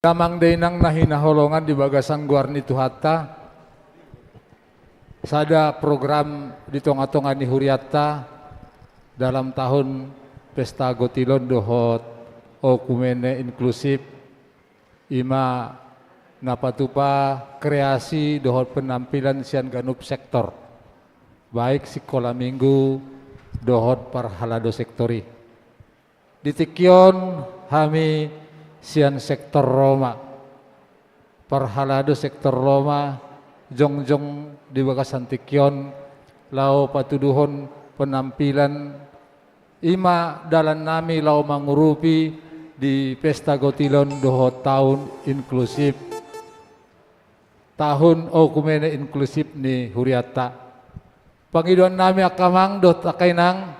Lamang day nang nahinahulongan di Bagasang Guarnitu Hatta, sada program di tonga-tonga ni Huriatta dalam tahun Pesta Gotilon dohot o kumene inklusif ima napatupa kreasi dohot penampilan sian ganup sektor baik sekolah minggu dohot parhalado sektori di Tikyon kami sian sektor Roma parhalado sektor Roma jongjong di Bagasan Tikyon lau patuduhon penampilan ima dalan nami lau mangurupi di Pesta Gotilon dohot tahun inklusif tahun okumene inklusif ni Huriatta pangiduan nami akamang dot akainang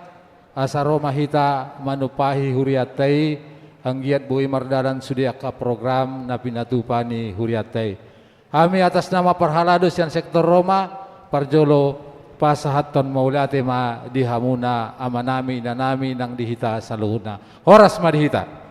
asaro mahita manupahi Huriattai anggiat bui mardalan sudiaka program na pinatupani Huriattai kami atas nama Parhalado sian sektor Roma parjolo pasahaton maulate ma dihamuna amanami nanami nang dihita saluhuna horas ma dihita.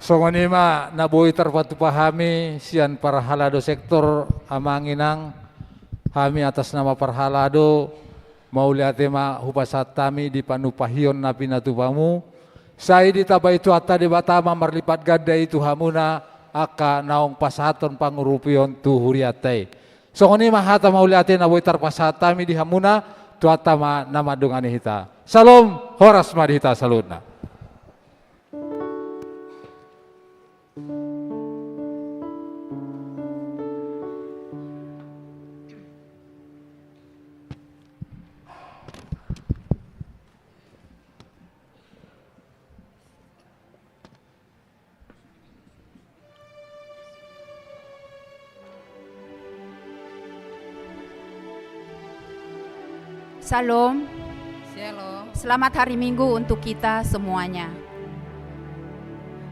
Songonima naboi terpatu pahami sian parhalado sektor amanginang kami atas nama parhalado mau lihat tema hupasatami di panupahion napi natubamu saya ditabai itu atta di batama marlipat gada itu hamuna aka naong pasaton pangurupion tu huriatai songonima hata mau lihat naboi terpasatami di hamuna tu atama nama dungani hita salam horas madhita saludna. Salam. Shalom. Selamat hari Minggu untuk kita semuanya.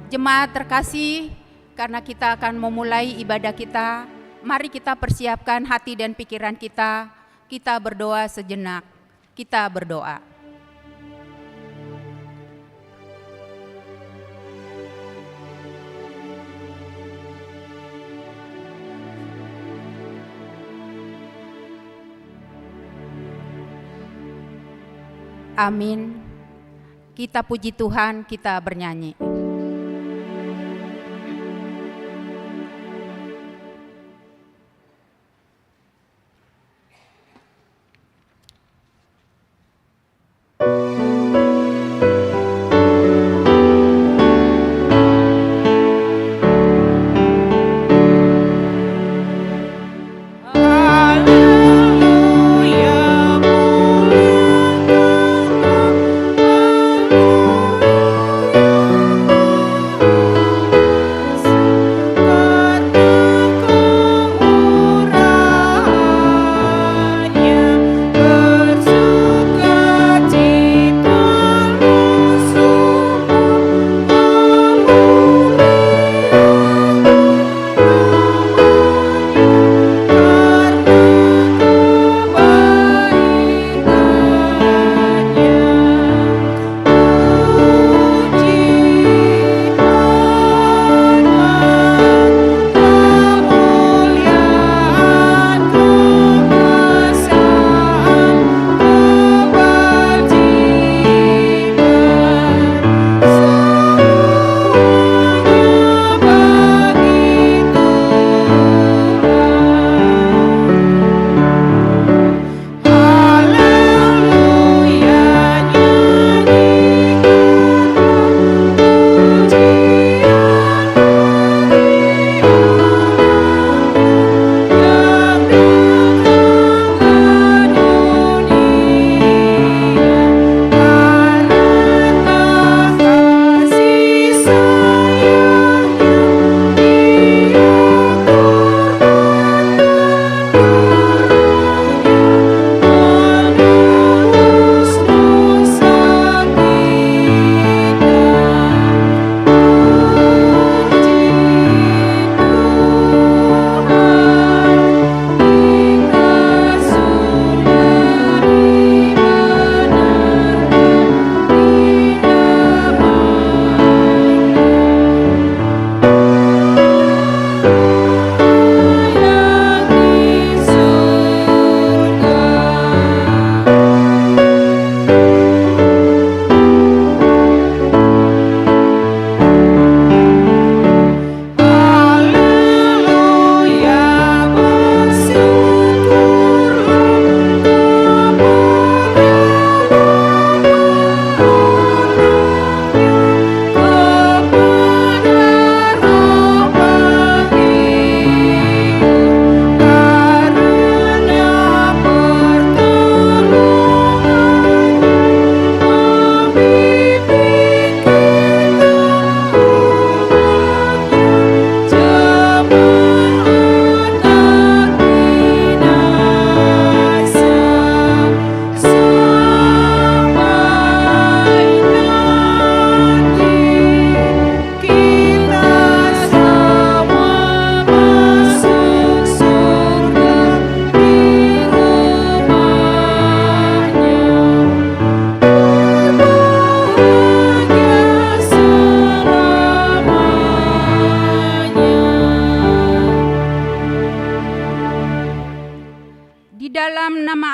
Jemaat terkasih, karena kita akan memulai ibadah kita, mari kita persiapkan hati dan pikiran kita. Kita berdoa sejenak. Kita berdoa. Amin. Kita puji Tuhan, kita bernyanyi.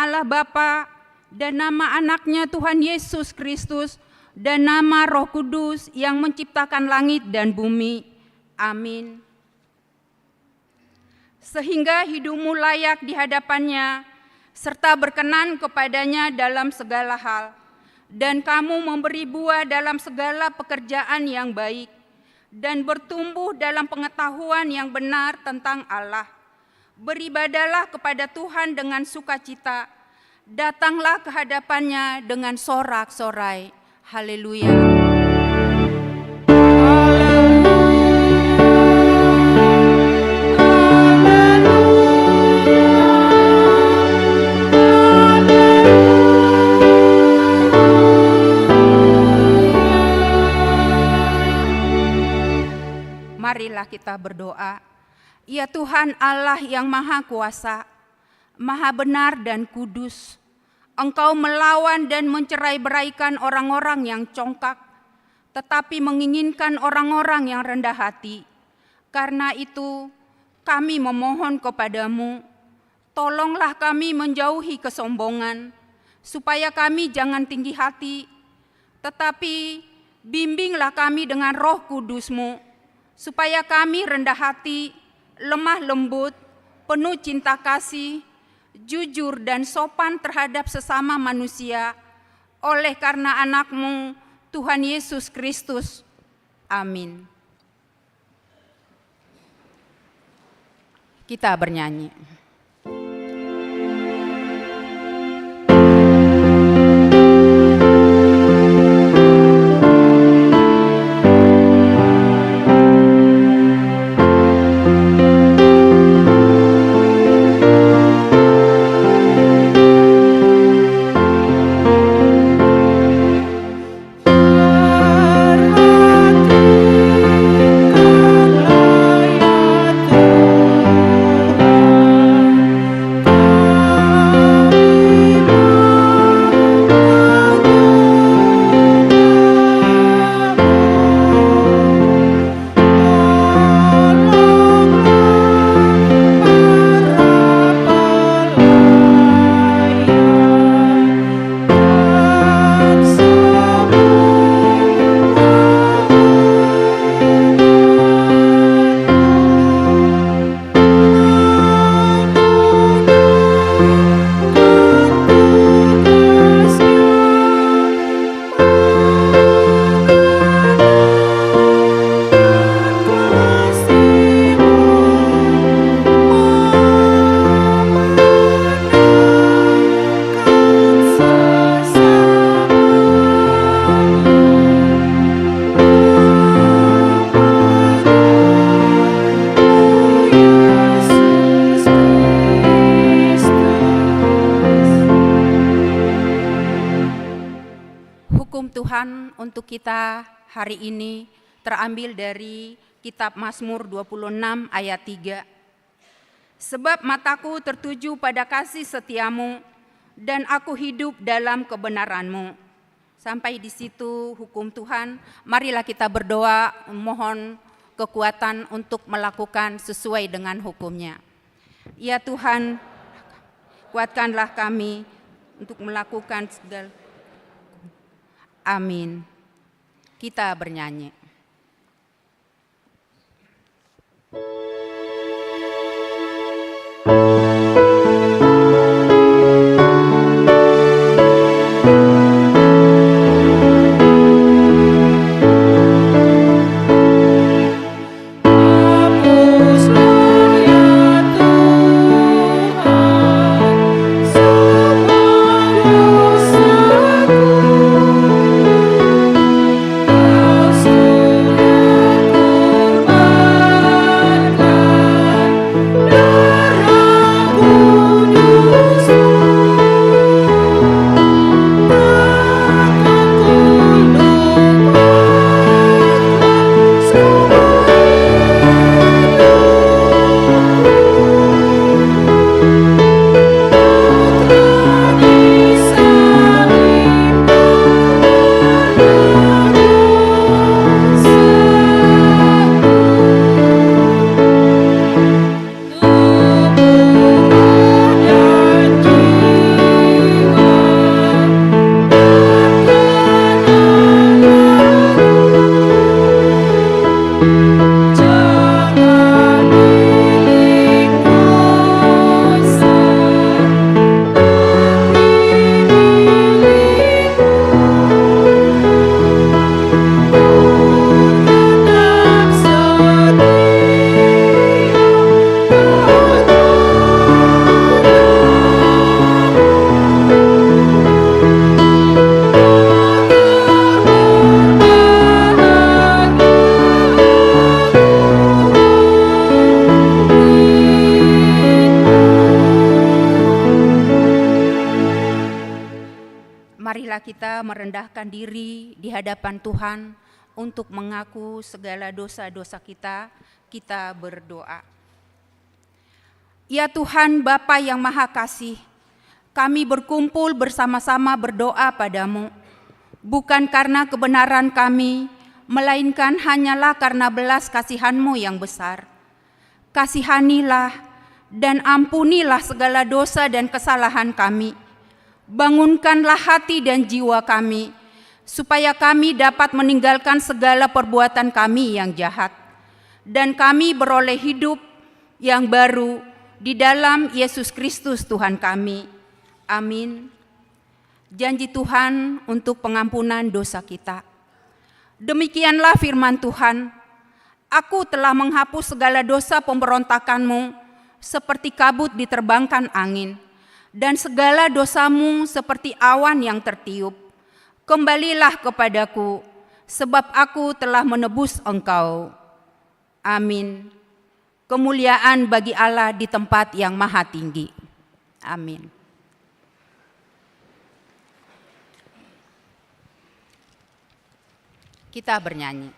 Allah Bapa dan nama anaknya Tuhan Yesus Kristus dan nama Roh Kudus yang menciptakan langit dan bumi. Amin. Sehingga hidupmu layak di hadapannya, serta berkenan kepadanya dalam segala hal, dan kamu memberi buah dalam segala pekerjaan yang baik, dan bertumbuh dalam pengetahuan yang benar tentang Allah. Beribadalah kepada Tuhan dengan sukacita, datanglah ke hadapannya dengan sorak-sorai. Haleluya. Marilah kita berdoa. Ya Tuhan Allah yang Maha Kuasa, Maha benar dan kudus, Engkau melawan dan mencerai-beraikan orang-orang yang congkak, tetapi menginginkan orang-orang yang rendah hati. Karena itu kami memohon kepadamu, tolonglah kami menjauhi kesombongan, supaya kami jangan tinggi hati, tetapi bimbinglah kami dengan Roh Kudus-Mu, supaya kami rendah hati, lemah lembut, penuh cinta kasih, jujur dan sopan terhadap sesama manusia, oleh karena anak-Mu, Tuhan Yesus Kristus. Amin. Kita bernyanyi. Tuhan untuk kita hari ini terambil dari kitab Mazmur 26 ayat 3. Sebab mataku tertuju pada kasih setiamu dan aku hidup dalam kebenaranmu. Sampai di situ hukum Tuhan. Marilah kita berdoa mohon kekuatan untuk melakukan sesuai dengan hukumnya. Ya Tuhan, kuatkanlah kami untuk melakukan segala. Amin. Kita bernyanyi. Kau Marilah kita merendahkan diri di hadapan Tuhan untuk mengaku segala dosa-dosa kita. Kita berdoa. Ya Tuhan Bapa yang Maha Kasih, kami berkumpul bersama-sama berdoa padamu, bukan karena kebenaran kami, melainkan hanyalah karena belas kasihan-Mu yang besar. Kasihanilah dan ampunilah segala dosa dan kesalahan kami. Bangunkanlah hati dan jiwa kami, supaya kami dapat meninggalkan segala perbuatan kami yang jahat, dan kami beroleh hidup yang baru di dalam Yesus Kristus Tuhan kami. Amin. Janji Tuhan untuk pengampunan dosa kita. Demikianlah firman Tuhan, Aku telah menghapus segala dosa pemberontakanmu seperti kabut diterbangkan angin, dan segala dosamu seperti awan yang tertiup. Kembalilah kepadaku, sebab aku telah menebus engkau. Amin. Kemuliaan bagi Allah di tempat yang maha tinggi. Amin. Kita bernyanyi.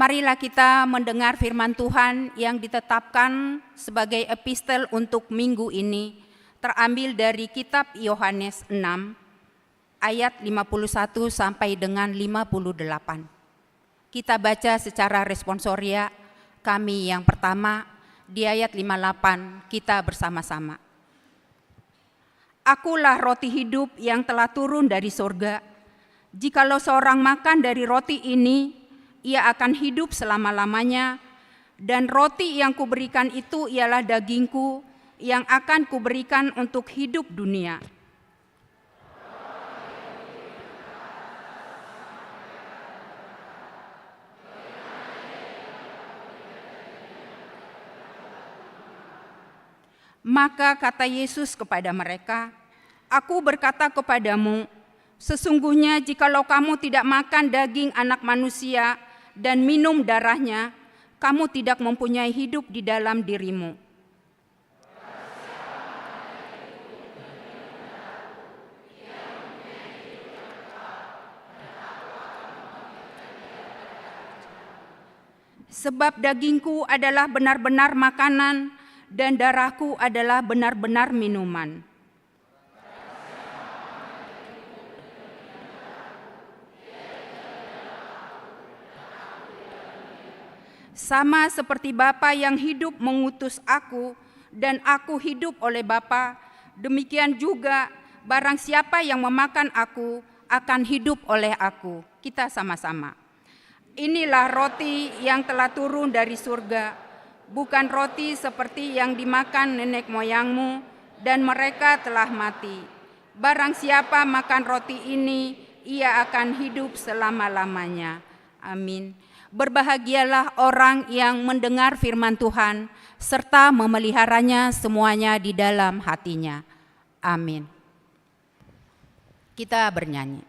Marilah kita mendengar firman Tuhan yang ditetapkan sebagai epistel untuk minggu ini, terambil dari kitab Yohanes 6, ayat 51 sampai dengan 58. Kita baca secara responsoria, kami yang pertama di ayat 58, kita bersama-sama. Akulah roti hidup yang telah turun dari surga. Jikalau seorang makan dari roti ini, ia akan hidup selama-lamanya, dan roti yang kuberikan itu ialah dagingku yang akan kuberikan untuk hidup dunia. Maka kata Yesus kepada mereka, Aku berkata kepadamu, sesungguhnya jikalau kamu tidak makan daging anak manusia dan minum darahnya, kamu tidak mempunyai hidup di dalam dirimu. Sebab dagingku adalah benar-benar makanan dan darahku adalah benar-benar minuman. Sama seperti Bapa yang hidup mengutus aku dan aku hidup oleh Bapa, demikian juga barang siapa yang memakan aku akan hidup oleh aku. Kita sama-sama. Inilah roti yang telah turun dari surga, bukan roti seperti yang dimakan nenek moyangmu dan mereka telah mati. Barang siapa makan roti ini, ia akan hidup selama-lamanya. Amin. Berbahagialah orang yang mendengar firman Tuhan serta memeliharanya semuanya di dalam hatinya. Amin. Kita bernyanyi.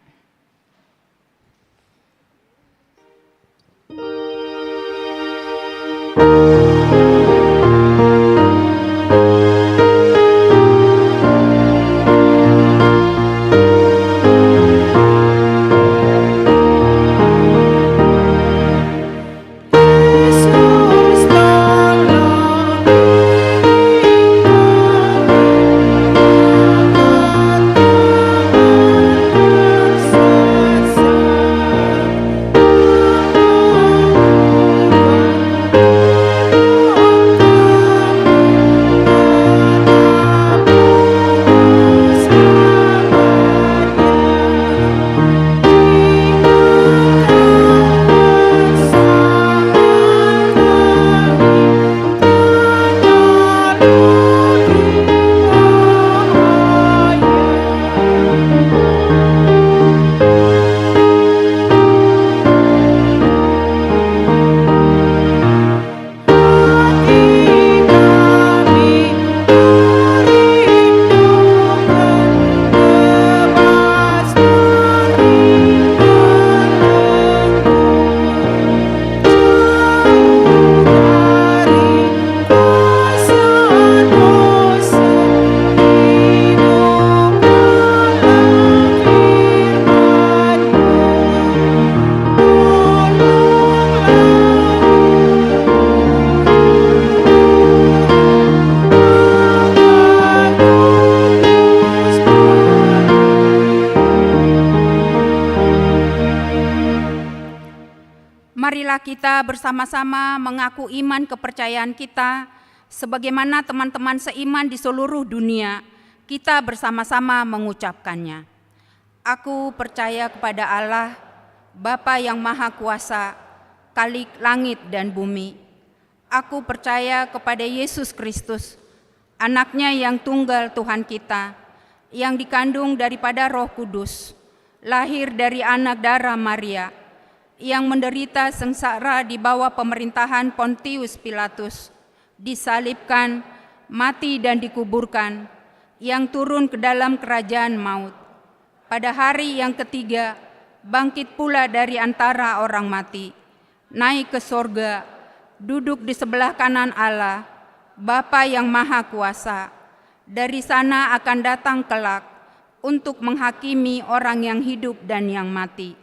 kita bersama-sama mengaku iman kepercayaan kita, sebagaimana teman-teman seiman di seluruh dunia, kita bersama-sama mengucapkannya. Aku percaya kepada Allah, Bapa yang Maha Kuasa, Khalik langit dan bumi. Aku percaya kepada Yesus Kristus, Anaknya yang tunggal Tuhan kita, yang dikandung daripada Roh Kudus, lahir dari anak darah Maria, yang menderita sengsara di bawah pemerintahan Pontius Pilatus, disalibkan, mati dan dikuburkan, yang turun ke dalam kerajaan maut. Pada hari yang ketiga, bangkit pula dari antara orang mati, naik ke sorga, duduk di sebelah kanan Allah, Bapa yang Maha Kuasa. Dari sana akan datang kelak untuk menghakimi orang yang hidup dan yang mati.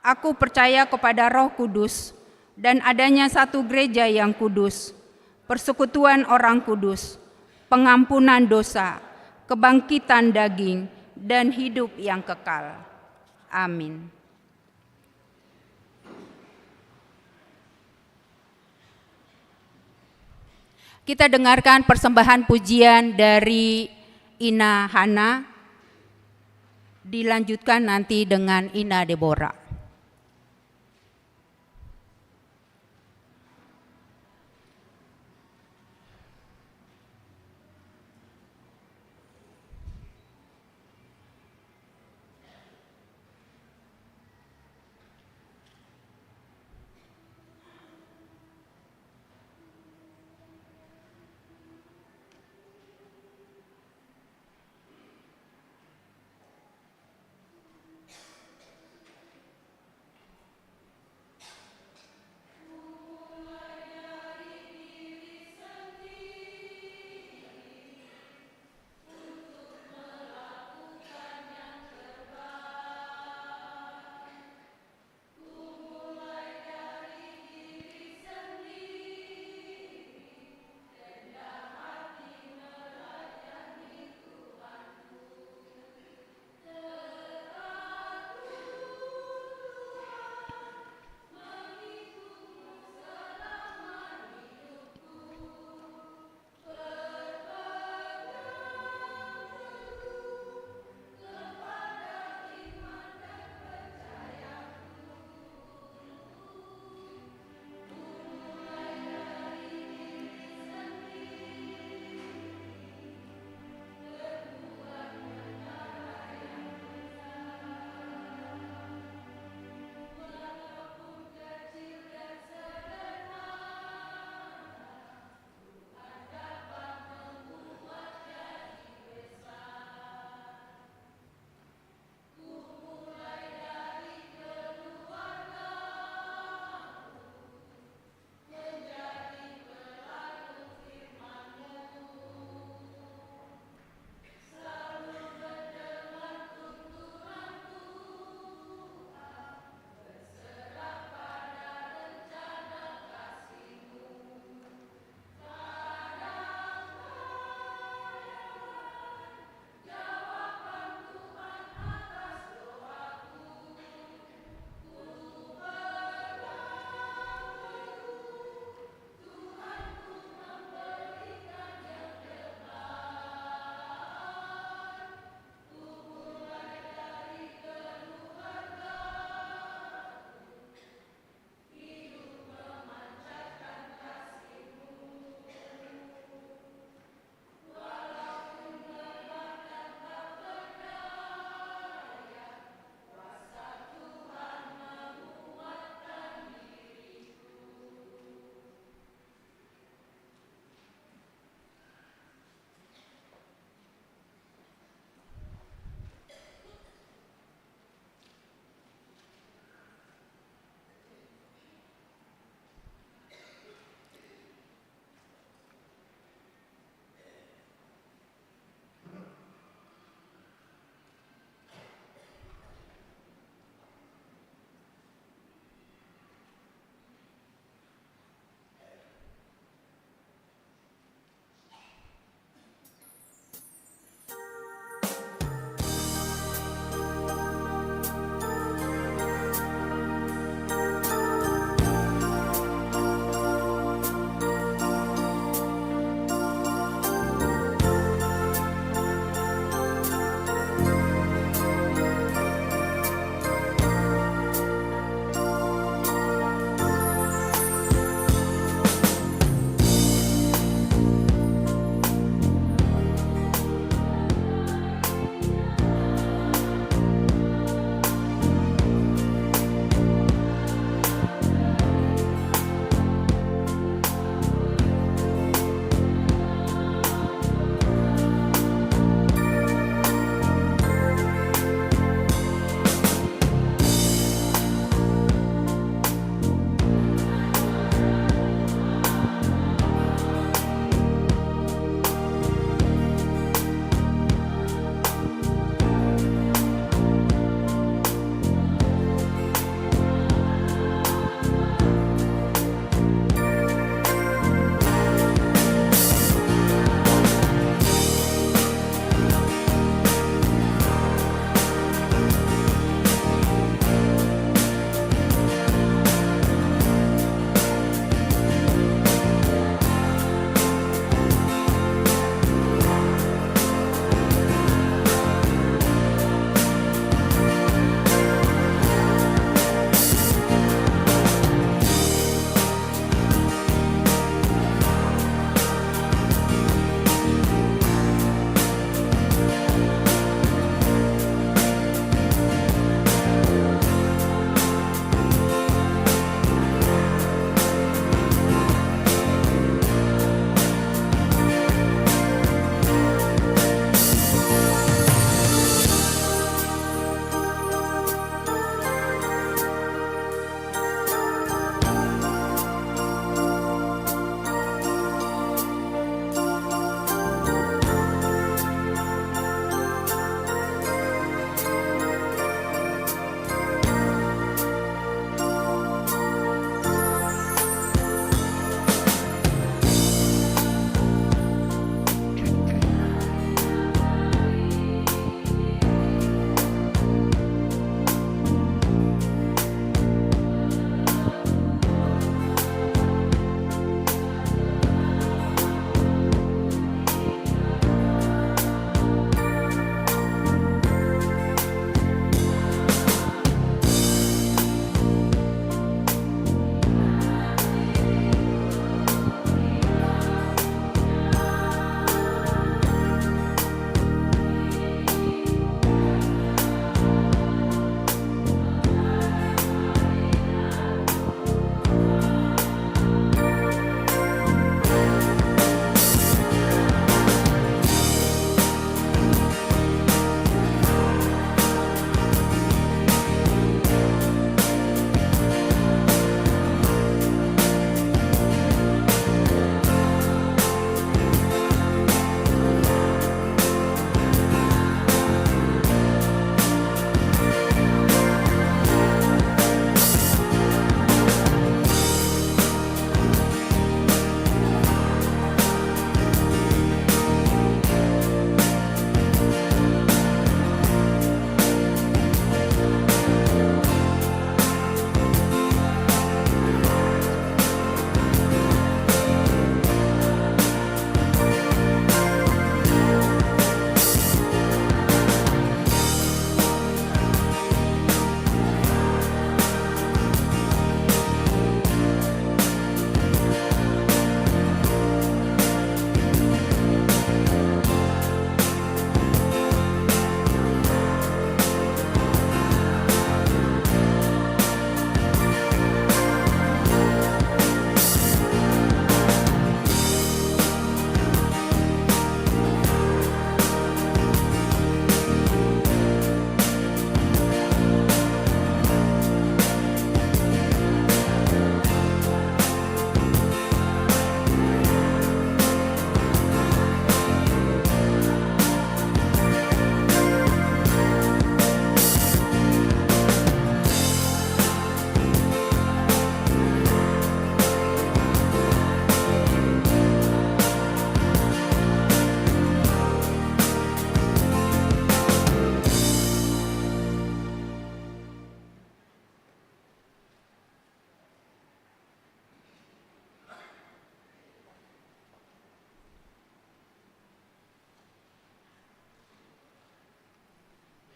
Aku percaya kepada Roh Kudus dan adanya satu gereja yang kudus, persekutuan orang kudus, pengampunan dosa, kebangkitan daging, dan hidup yang kekal. Amin. Kita dengarkan persembahan pujian dari Ina Hana, dilanjutkan nanti dengan Ina Deborah.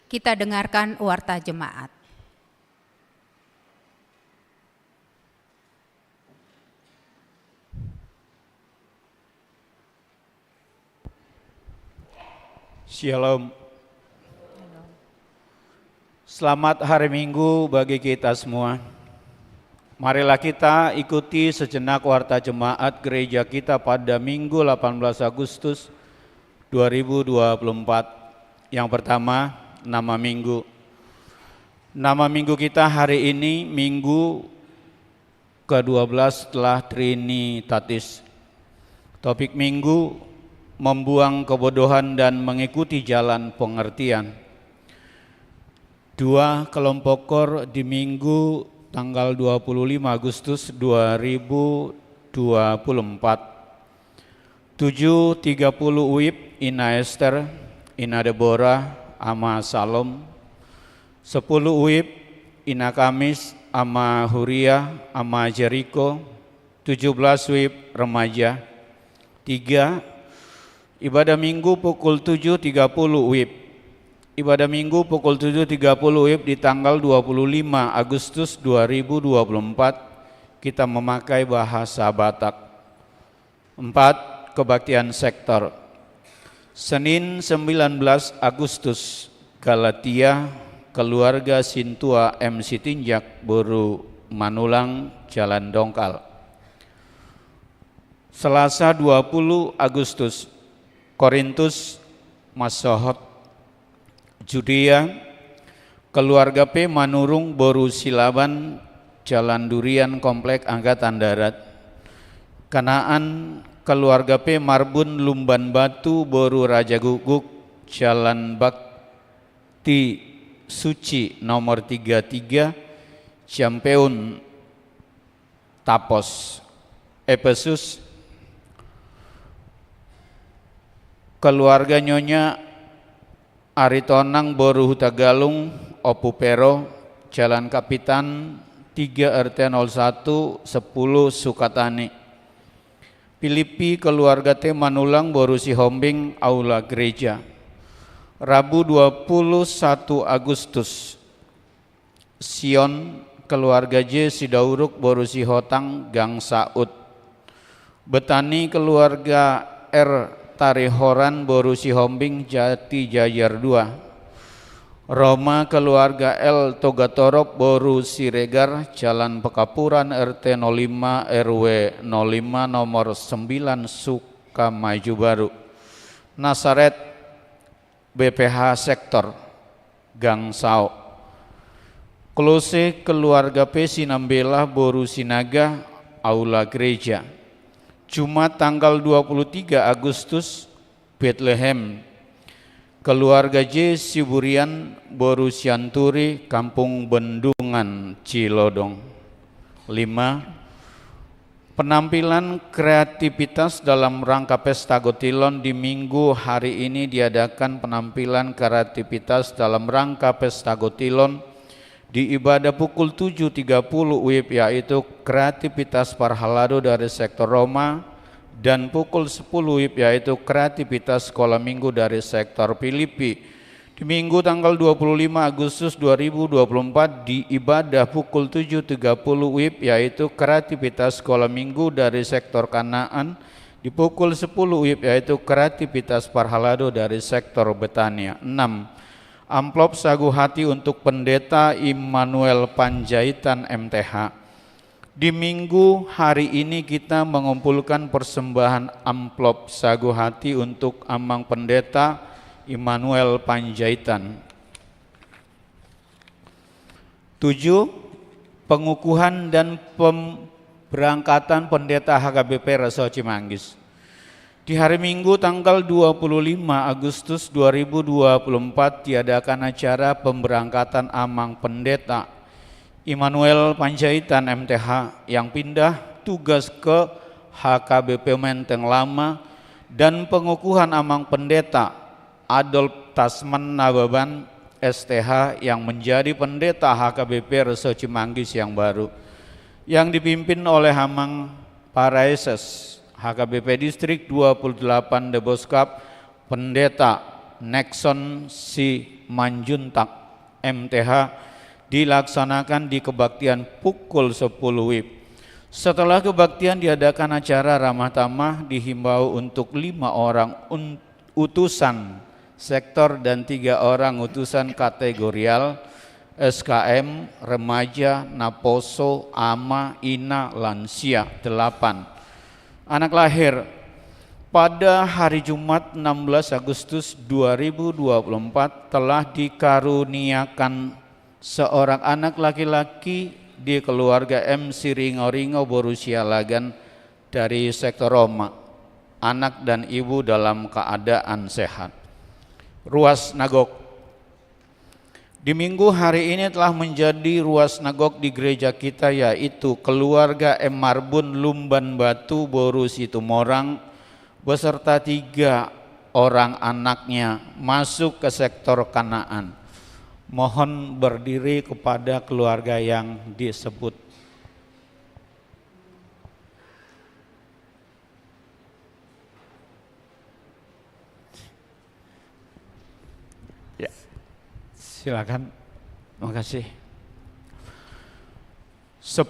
Kita dengarkan warta jemaat. Shalom. Selamat hari Minggu bagi kita semua. Marilah kita ikuti sejenak warta jemaat gereja kita pada Minggu 18 Agustus 2024. Yang pertama, nama minggu. Nama minggu kita hari ini Minggu ke-12 setelah Trinitatis. Topik minggu, membuang kebodohan dan mengikuti jalan pengertian. 2 kelompok kor di Minggu tanggal 25 Agustus 2024. 7:30 UIP Ina Esther, Ina Deborah, Ama Salom. 10 UIP Ina Kamis, Ama Huria, Ama Jericho. 17 UIP remaja. 3 Ibadah Minggu pukul 7.30 UIP. Ibadah Minggu pukul 7.30 UIP di tanggal 25 Agustus 2024 kita memakai bahasa Batak. 4. Kebaktian sektor. Senin 19 Agustus Galatia, keluarga Sintua MC Tinjak, Boru Manulang, Jalan Dongkal. Selasa 20 Agustus Korintus, Masohot, Judea, keluarga P Manurung, Boru Silaban, Jalan Durian, Komplek Angkatan Darat. Kanaan, keluarga P Marbun, Lumban Batu, Boru Raja Guguk, Jalan Bakti Suci nomor 33, Jampeun, Tapos. Efesus, keluarga Nyonya Aritonang, Boru Hutagalung, Opupero, Jalan Kapitan 3 RT 01 10 Sukatani. Filipi, keluarga T Manulang, Boru Sihombing, Aula Gereja. Rabu 21 Agustus Sion, keluarga J Sidauruk, Boru Sihotang, Gang Saud. Betani, keluarga R Tarihoran, Boru Sihombing, Jati Jajar 2. Roma, keluarga L Togatorop, Boru Siregar, Jalan Pekapuran RT 05 RW 05 nomor 9 Sukamaju Baru. Nasaret, BPH Sektor, Gang Sao. Klose, keluarga P Sinambela, Boru Sinaga, Aula Gereja. Jumat tanggal 23 Agustus Bethlehem, keluarga J Siburian, Boru Sianturi, Kampung Bendungan, Cilodong. 5. Penampilan kreativitas dalam rangka Pesta Gotilon. Di Minggu hari ini diadakan penampilan kreativitas dalam rangka Pesta Gotilon di ibadah pukul 7.30 UIP, yaitu kreativitas Parhalado dari sektor Roma, dan pukul 10 UIP yaitu kreativitas sekolah minggu dari sektor Filipi. Di Minggu tanggal 25 Agustus 2024 di ibadah pukul 7.30 UIP yaitu kreativitas sekolah minggu dari sektor Kanaan. Di pukul 10 UIP yaitu kreativitas Parhalado dari sektor Betania. 6. Amplop sagu hati untuk Pendeta Immanuel Panjaitan MTH. Di Minggu hari ini kita mengumpulkan persembahan amplop sagu hati untuk Amang Pendeta Immanuel Panjaitan. 7. Pengukuhan dan pemberangkatan Pendeta HKBP Reso Cimanggis. Di hari Minggu tanggal 25 Agustus 2024 diadakan acara pemberangkatan Amang Pendeta Immanuel Panjaitan MTH yang pindah tugas ke HKBP Menteng Lama, dan pengukuhan Amang Pendeta Adolf Tasman Nababan STH yang menjadi pendeta HKBP Reso Cimanggis yang baru, yang dipimpin oleh Amang Paraeses HKBP Distrik 28 Deboskap Pendeta Nexon Simanjuntak MTH dilaksanakan di kebaktian pukul 10 WIB. Setelah kebaktian diadakan acara ramah tamah, dihimbau untuk 5 orang utusan sektor dan 3 orang utusan kategorial SKM, remaja, naposo, ama, ina, lansia, 8. Anak lahir pada hari Jumat 16 Agustus 2024 telah dikaruniakan seorang anak laki-laki di keluarga MC Ringo berusia Lagan dari sektor Roma. Anak dan ibu dalam keadaan sehat. Ruas Nagok. Di minggu hari ini telah menjadi ruas nagok di gereja kita, yaitu keluarga M. Marbun Lumban Batu Boru Situmorang beserta 3 orang anaknya masuk ke sektor Kanaan. Mohon berdiri kepada keluarga yang disebut. Ya. Silakan. Terima kasih. 10.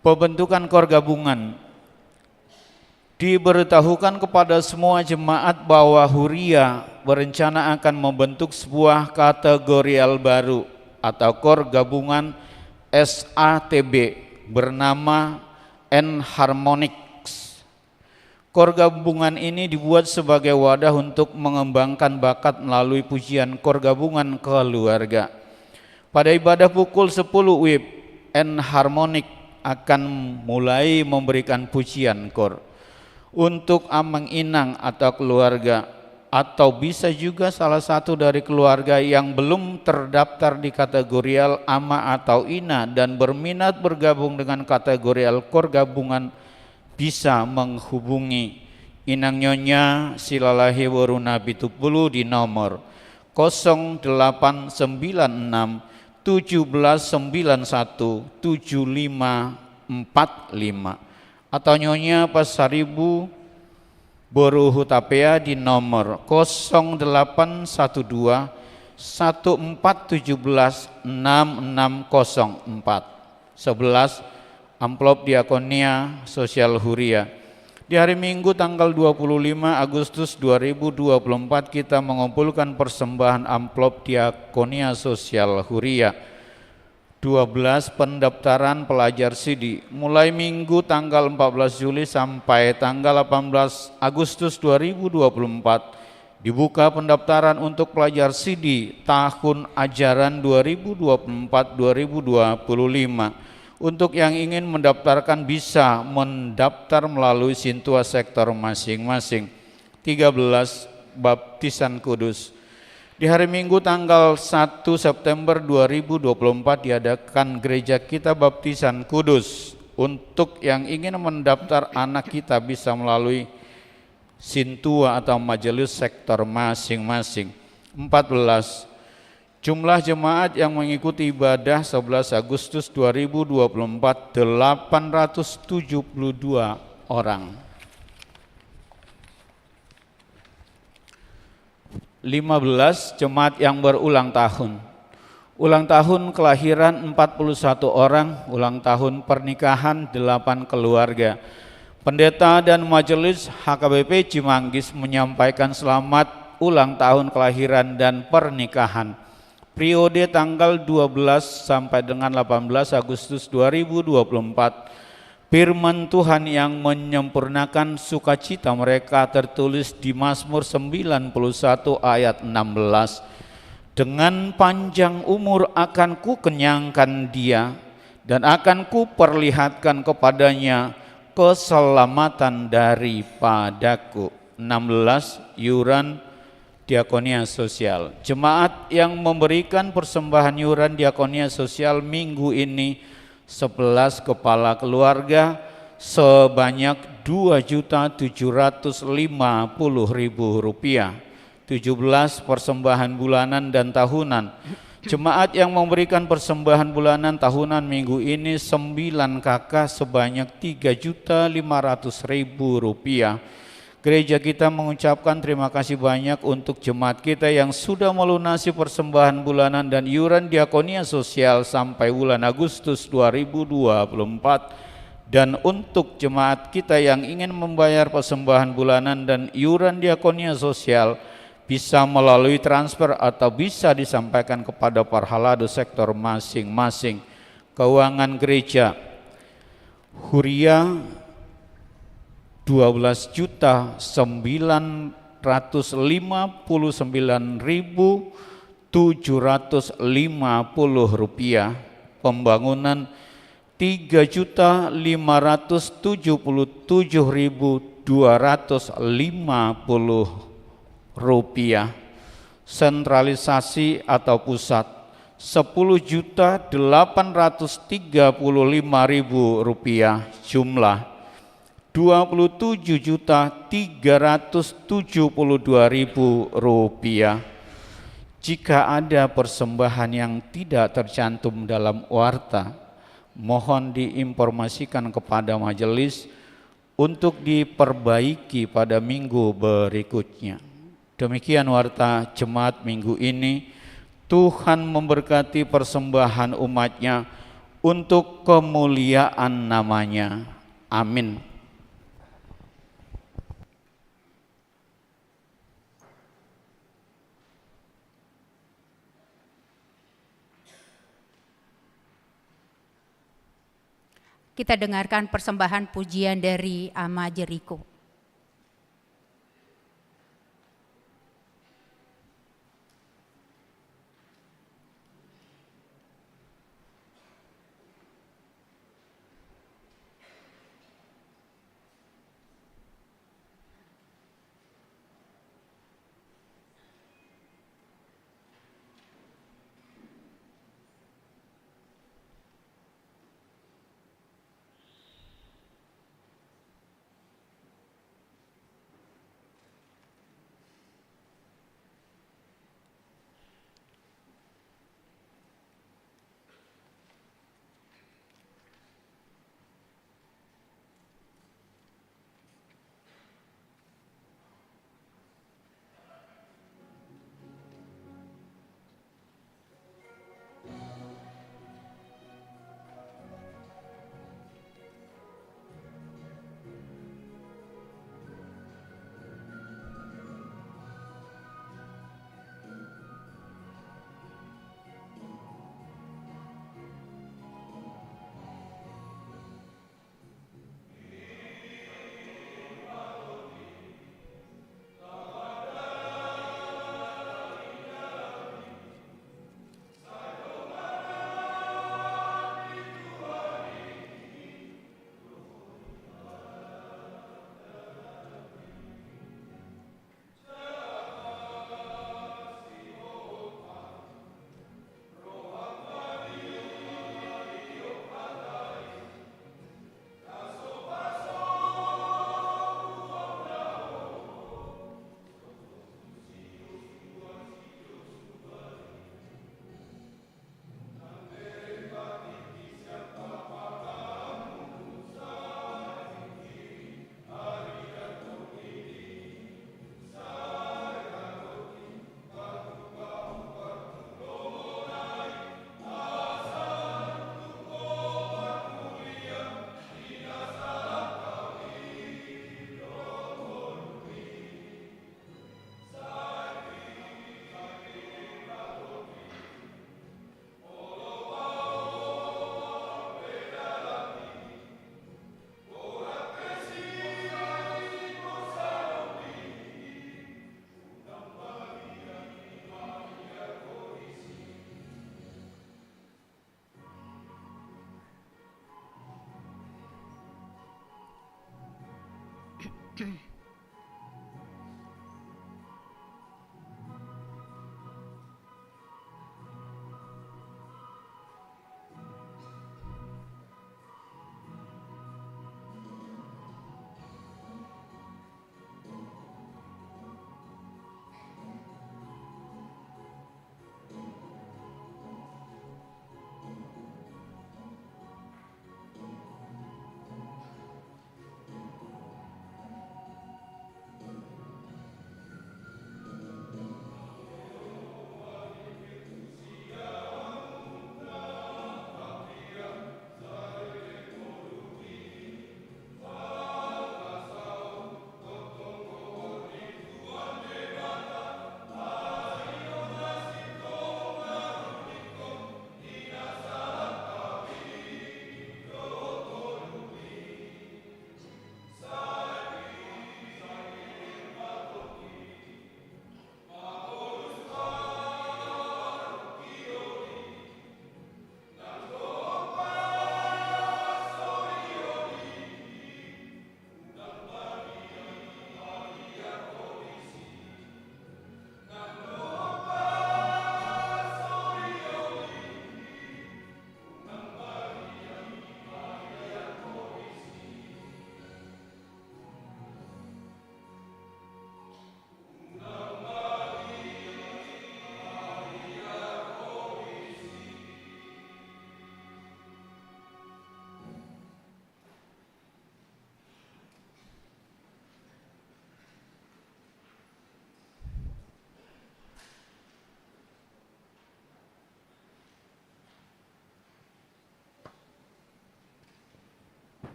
Pembentukan KOR gabungan. Diberitahukan kepada semua jemaat bahwa Huria berencana akan membentuk sebuah kategorial baru atau KOR gabungan SATB bernama N-Harmonics. KOR gabungan ini dibuat sebagai wadah untuk mengembangkan bakat melalui pujian KOR gabungan keluarga. Pada ibadah pukul 10 WIB, N-Harmonic akan mulai memberikan pujian KOR untuk amang inang atau keluarga, atau bisa juga salah satu dari keluarga yang belum terdaftar di kategorial ama atau ina dan berminat bergabung dengan kategorial KOR gabungan bisa menghubungi Inang Nyonya Silalahi Waruna Bitupulu di nomor 0896 1791 7545 atau Nyonya Pasaribu Boru Hutapea di nomor 0812 1417 6604. 11. Amplop Diakonia Sosial Huria. Di hari Minggu tanggal 25 Agustus 2024 kita mengumpulkan persembahan amplop Diakonia Sosial Huria. 12. Pendaftaran pelajar SIDI mulai Minggu tanggal 14 Juli sampai tanggal 18 Agustus 2024 dibuka pendaftaran untuk pelajar SIDI tahun ajaran 2024-2025. Untuk yang ingin mendaftarkan bisa mendaftar melalui Sintua sektor masing-masing. 13. Baptisan Kudus. Di hari Minggu tanggal 1 September 2024 diadakan gereja kita Baptisan Kudus. Untuk yang ingin mendaftar anak kita bisa melalui Sintua atau majelis sektor masing-masing. 14. Jumlah jemaat yang mengikuti ibadah 11 Agustus 2024 872 orang. 15. Jemaat yang berulang tahun. Ulang tahun kelahiran 41 orang, ulang tahun pernikahan 8 keluarga. Pendeta dan majelis HKBP Cimanggis menyampaikan selamat ulang tahun kelahiran dan pernikahan. Periode tanggal 12 sampai dengan 18 Agustus 2024. Firman Tuhan yang menyempurnakan sukacita mereka tertulis di Mazmur 91 ayat 16. Dengan panjang umur akan ku kenyangkan dia dan akan ku perlihatkan kepadanya keselamatan daripadaku. 16. Yuran Diakonia Sosial. Jemaat yang memberikan persembahan yuran Diakonia Sosial minggu ini 11 kepala keluarga sebanyak Rp2.750.000. 17 persembahan bulanan dan tahunan. Jemaat yang memberikan persembahan bulanan tahunan minggu ini 9 kakak sebanyak Rp3.500.000. Gereja kita mengucapkan terima kasih banyak untuk jemaat kita yang sudah melunasi persembahan bulanan dan iuran diakonia sosial sampai bulan Agustus 2024. Dan untuk jemaat kita yang ingin membayar persembahan bulanan dan iuran diakonia sosial bisa melalui transfer atau bisa disampaikan kepada parhalado sektor masing-masing. Keuangan gereja Huria 12.959.750 rupiah, pembangunan 3.577.250 rupiah, sentralisasi atau pusat 10.835.000 rupiah, jumlah 27.372.000 rupiah. Jika ada persembahan yang tidak tercantum dalam warta, mohon diinformasikan kepada majelis untuk diperbaiki pada minggu berikutnya. Demikian warta jemaat minggu ini. Tuhan memberkati persembahan umatnya untuk kemuliaan namanya. Amin. Kita dengarkan persembahan pujian dari Ama Jeriko.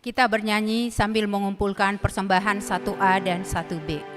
Kita bernyanyi sambil mengumpulkan persembahan 1A dan 1B.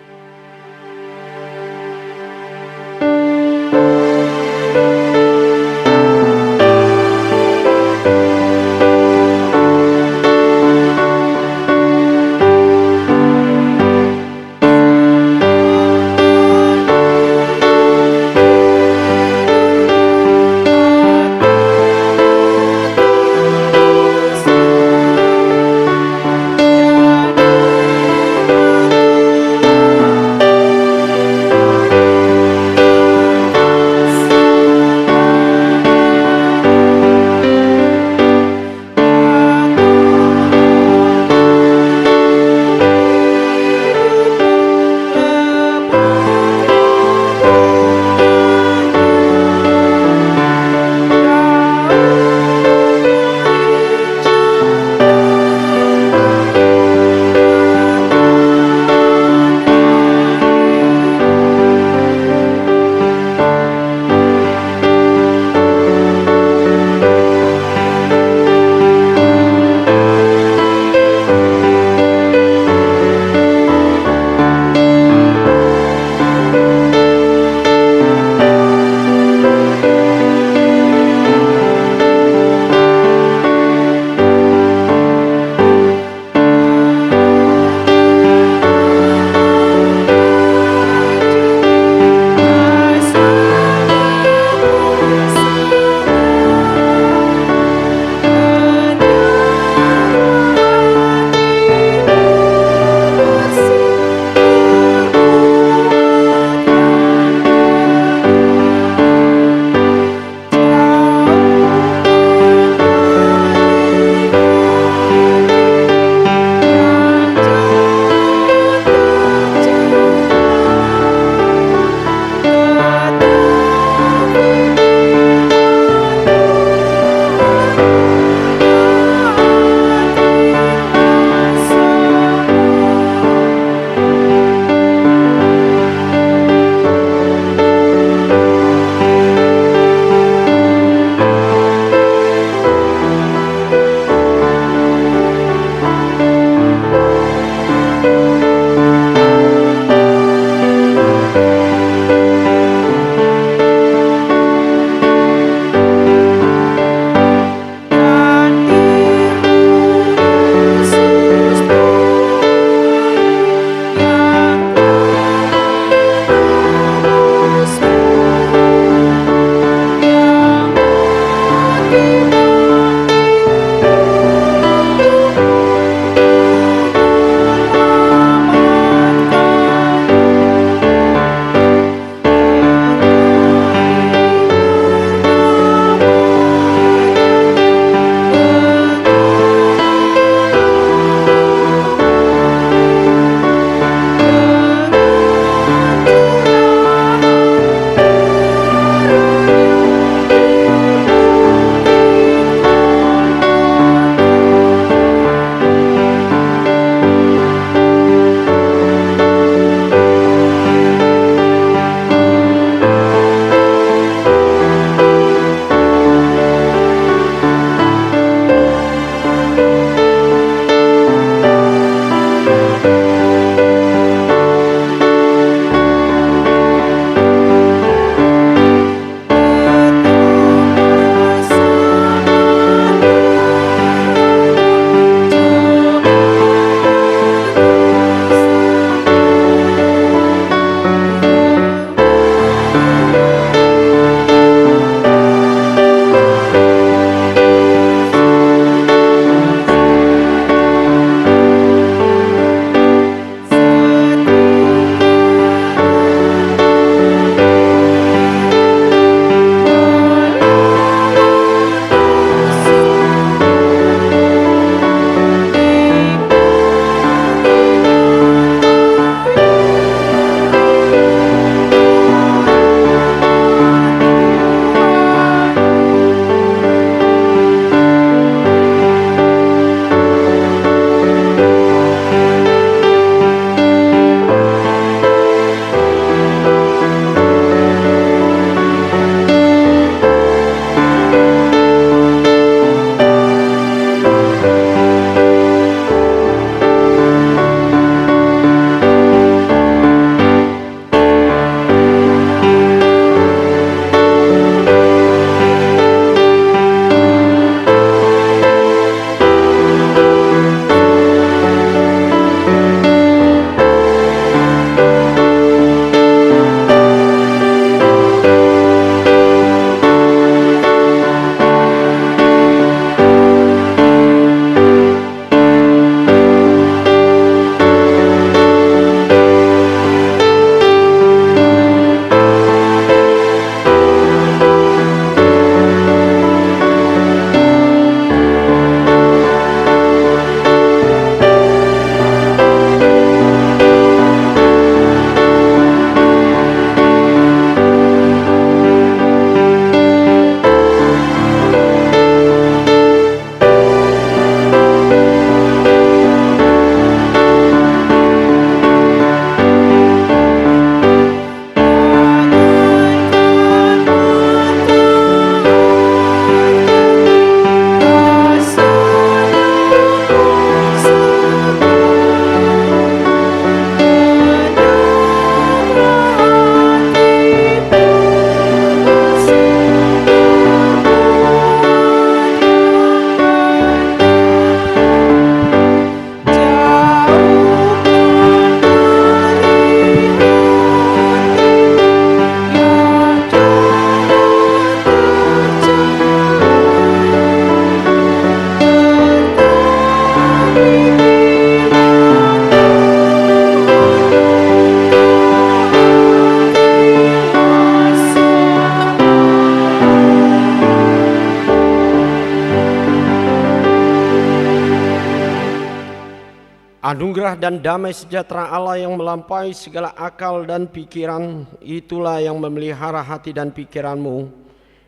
Anugerah dan damai sejahtera Allah yang melampaui segala akal dan pikiran, itulah yang memelihara hati dan pikiranmu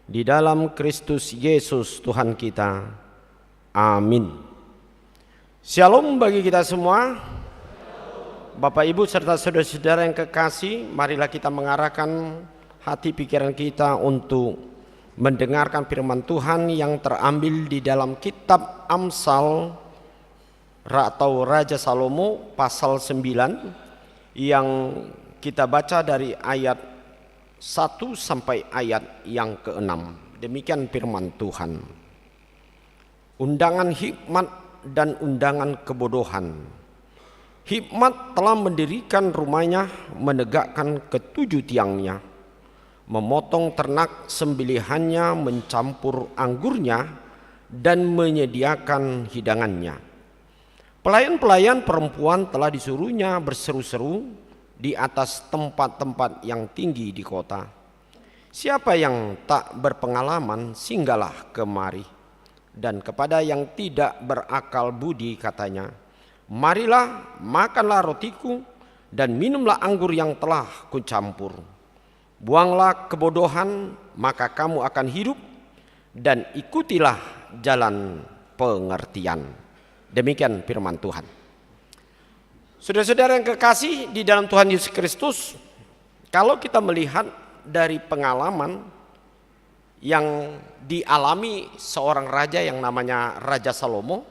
di dalam Kristus Yesus Tuhan kita. Amin. Shalom bagi kita semua. Bapak Ibu serta saudara-saudara yang kekasih, marilah kita mengarahkan hati pikiran kita untuk mendengarkan firman Tuhan yang terambil di dalam kitab Amsal atau Raja Salomo pasal 9 yang kita baca dari ayat 1 sampai ayat yang ke-6. Demikian firman Tuhan. Undangan hikmat dan undangan kebodohan. Hikmat telah mendirikan rumahnya, menegakkan ketujuh tiangnya, memotong ternak sembelihannya, mencampur anggurnya, dan menyediakan hidangannya. Pelayan-pelayan perempuan telah disuruhnya berseru-seru di atas tempat-tempat yang tinggi di kota. Siapa yang tak berpengalaman, singgahlah kemari. Dan kepada yang tidak berakal budi katanya, marilah makanlah rotiku dan minumlah anggur yang telah kucampur. Buanglah kebodohan, maka kamu akan hidup, dan ikutilah jalan pengertian. Demikian firman Tuhan. Saudara-saudara yang kekasih di dalam Tuhan Yesus Kristus, kalau kita melihat dari pengalaman yang dialami seorang raja yang namanya Raja Salomo,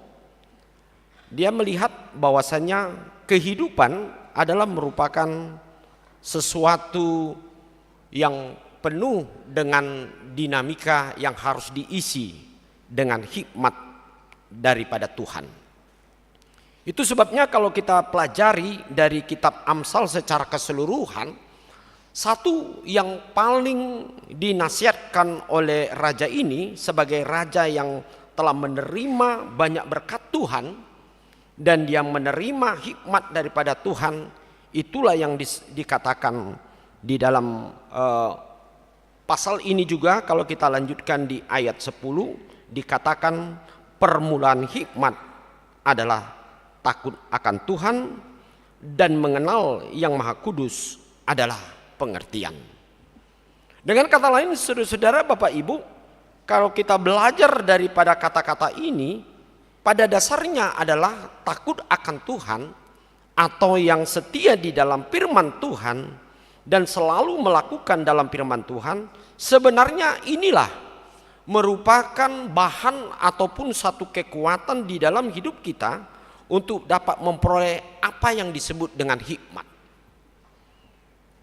dia melihat bahwasannya kehidupan adalah merupakan sesuatu yang penuh dengan dinamika yang harus diisi dengan hikmat daripada Tuhan. Itu sebabnya kalau kita pelajari dari kitab Amsal secara keseluruhan, satu yang paling dinasihatkan oleh raja ini sebagai raja yang telah menerima banyak berkat Tuhan dan dia menerima hikmat daripada Tuhan, itulah yang dikatakan di dalam pasal ini juga. Kalau kita lanjutkan di ayat 10 dikatakan permulaan hikmat adalah takut akan Tuhan dan mengenal yang Maha Kudus adalah pengertian. Dengan kata lain, saudara-saudara, Bapak Ibu, kalau kita belajar daripada kata-kata ini, pada dasarnya adalah takut akan Tuhan atau yang setia di dalam firman Tuhan dan selalu melakukan dalam firman Tuhan. Sebenarnya inilah merupakan bahan ataupun satu kekuatan di dalam hidup kita untuk dapat memperoleh apa yang disebut dengan hikmat.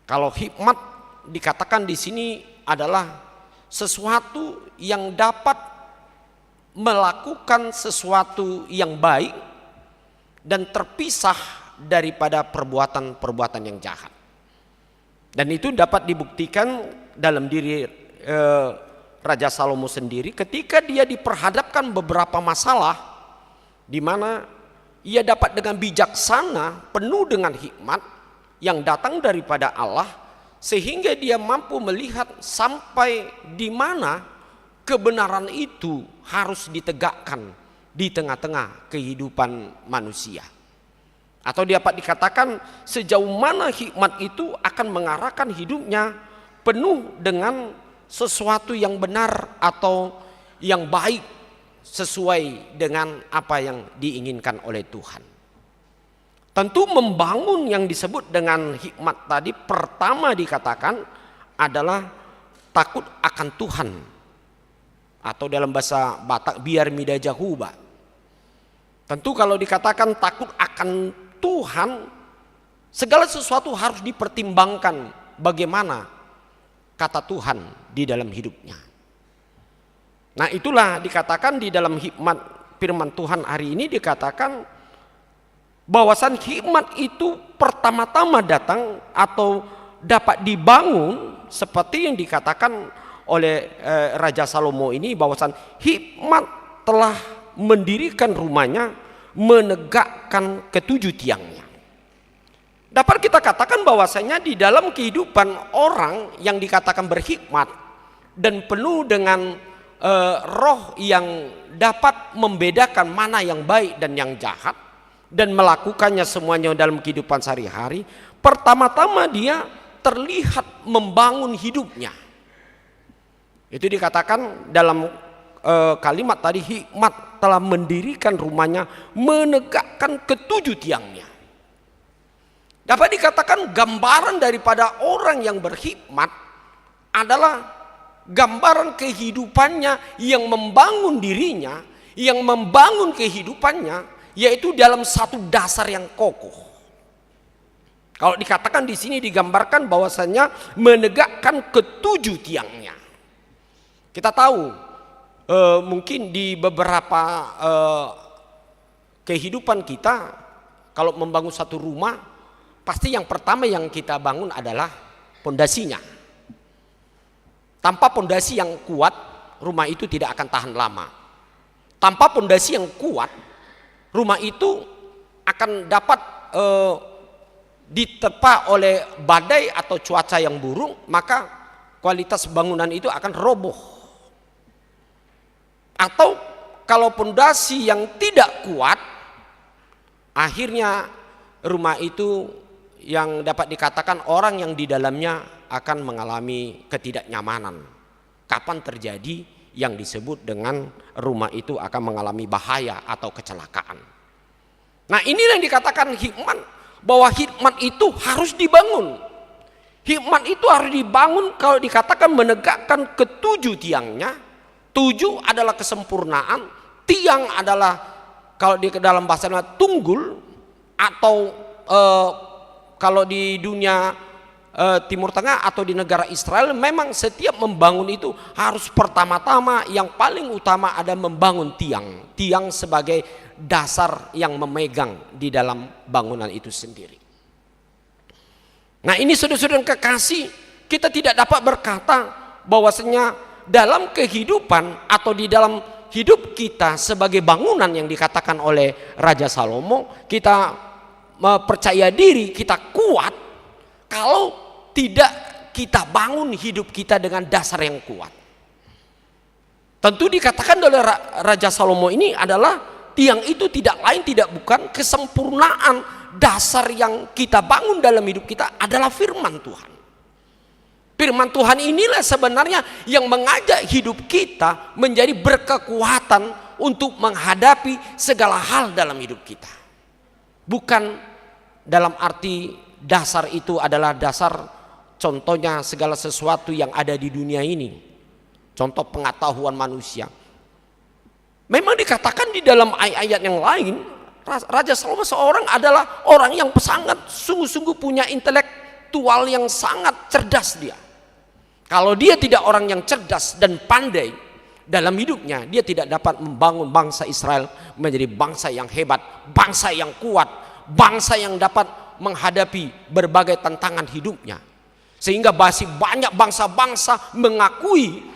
Kalau hikmat dikatakan di sini adalah sesuatu yang dapat melakukan sesuatu yang baik dan terpisah daripada perbuatan-perbuatan yang jahat. Dan itu dapat dibuktikan dalam diri Raja Salomo sendiri ketika dia diperhadapkan beberapa masalah di mana ia dapat dengan bijaksana, penuh dengan hikmat yang datang daripada Allah, sehingga dia mampu melihat sampai di mana kebenaran itu harus ditegakkan di tengah-tengah kehidupan manusia. Atau dapat dikatakan sejauh mana hikmat itu akan mengarahkan hidupnya penuh dengan sesuatu yang benar atau yang baik sesuai dengan apa yang diinginkan oleh Tuhan. Tentu membangun yang disebut dengan hikmat tadi pertama dikatakan adalah takut akan Tuhan, atau dalam bahasa Batak biar mida jahuba. Tentu kalau dikatakan takut akan Tuhan, segala sesuatu harus dipertimbangkan bagaimana kata Tuhan di dalam hidupnya. Nah, itulah dikatakan di dalam hikmat firman Tuhan hari ini dikatakan bahwasan hikmat itu pertama-tama datang atau dapat dibangun seperti yang dikatakan oleh Raja Salomo ini, bahwasan hikmat telah mendirikan rumahnya, menegakkan ketujuh tiangnya. Dapat kita katakan bahwasanya di dalam kehidupan orang yang dikatakan berhikmat dan penuh dengan roh yang dapat membedakan mana yang baik dan yang jahat, dan melakukannya semuanya dalam kehidupan sehari-hari, pertama-tama dia terlihat membangun hidupnya. Itu dikatakan dalam kalimat tadi, hikmat telah mendirikan rumahnya, menegakkan ketujuh tiangnya. Dapat dikatakan gambaran daripada orang yang berhikmat adalah gambaran kehidupannya yang membangun dirinya, yang membangun kehidupannya, yaitu dalam satu dasar yang kokoh. Kalau dikatakan di sini digambarkan bahwasannya menegakkan ketujuh tiangnya. Kita tahu mungkin di beberapa kehidupan kita, kalau membangun satu rumah, pasti yang pertama yang kita bangun adalah pondasinya. Tanpa pondasi yang kuat, rumah itu tidak akan tahan lama. Tanpa pondasi yang kuat, rumah itu akan dapat diterpa oleh badai atau cuaca yang buruk, maka kualitas bangunan itu akan roboh. Atau kalau pondasi yang tidak kuat, akhirnya rumah itu yang dapat dikatakan orang yang di dalamnya akan mengalami ketidaknyamanan. Kapan terjadi yang disebut dengan rumah itu akan mengalami bahaya atau kecelakaan. Nah, inilah yang dikatakan hikmat, bahwa hikmat itu harus dibangun. Hikmat itu harus dibangun kalau dikatakan menegakkan ketujuh tiangnya. 7 adalah kesempurnaan, tiang adalah kalau di dalam bahasa tunggul, atau kalau di dunia Timur Tengah atau di negara Israel, memang setiap membangun itu harus pertama-tama yang paling utama ada membangun tiang. Tiang sebagai dasar yang memegang di dalam bangunan itu sendiri. Nah, ini saudara-saudara kekasih, kita tidak dapat berkata bahwasanya dalam kehidupan atau di dalam hidup kita sebagai bangunan yang dikatakan oleh Raja Salomo, kita percaya diri, kita kuat kalau tidak kita bangun hidup kita dengan dasar yang kuat. Tentu dikatakan oleh Raja Salomo ini adalah tiang itu tidak lain tidak bukan kesempurnaan dasar yang kita bangun dalam hidup kita adalah firman Tuhan. Firman Tuhan inilah sebenarnya yang mengajak hidup kita menjadi berkekuatan untuk menghadapi segala hal dalam hidup kita. Bukan dalam arti dasar itu adalah dasar, contohnya segala sesuatu yang ada di dunia ini, contoh pengetahuan manusia. Memang dikatakan di dalam ayat-ayat yang lain, Raja Salomo seorang adalah orang yang sangat sungguh-sungguh punya intelektual yang sangat cerdas dia. Kalau dia tidak orang yang cerdas dan pandai dalam hidupnya, dia tidak dapat membangun bangsa Israel menjadi bangsa yang hebat, bangsa yang kuat, bangsa yang dapat menghadapi berbagai tantangan hidupnya. Sehingga masih banyak bangsa-bangsa mengakui,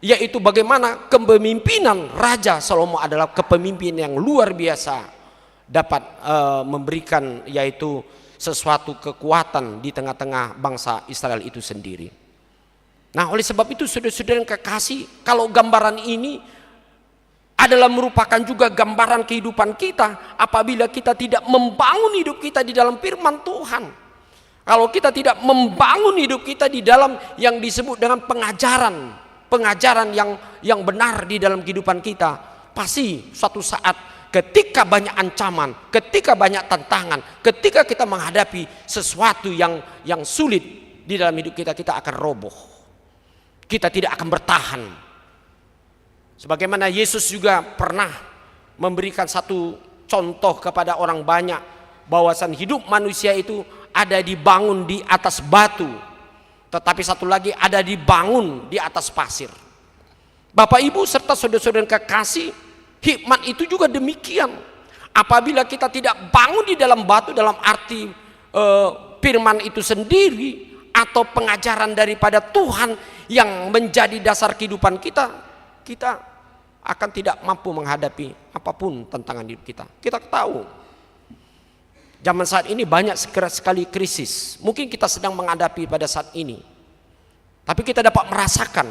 yaitu bagaimana kepemimpinan Raja Salomo adalah kepemimpinan yang luar biasa, dapat memberikan yaitu sesuatu kekuatan di tengah-tengah bangsa Israel itu sendiri. Nah, oleh sebab itu saudara-saudara yang kekasih, kalau gambaran ini adalah merupakan juga gambaran kehidupan kita apabila kita tidak membangun hidup kita di dalam firman Tuhan. Kalau kita tidak membangun hidup kita di dalam yang disebut dengan pengajaran yang benar di dalam kehidupan kita, pasti suatu saat ketika banyak ancaman, ketika banyak tantangan, ketika kita menghadapi sesuatu yang sulit di dalam hidup kita, kita akan roboh. Kita tidak akan bertahan. Sebagaimana Yesus juga pernah memberikan satu contoh kepada orang banyak, bahwasan hidup manusia itu ada dibangun di atas batu, tetapi satu lagi ada dibangun di atas pasir. Bapak Ibu serta saudara-saudara yang kekasih, hikmat itu juga demikian. Apabila kita tidak bangun di dalam batu dalam arti firman itu sendiri atau pengajaran daripada Tuhan yang menjadi dasar kehidupan kita, kita akan tidak mampu menghadapi apapun tantangan hidup kita. Kita tahu zaman saat ini banyak sekali krisis. Mungkin kita sedang menghadapi pada saat ini, tapi kita dapat merasakan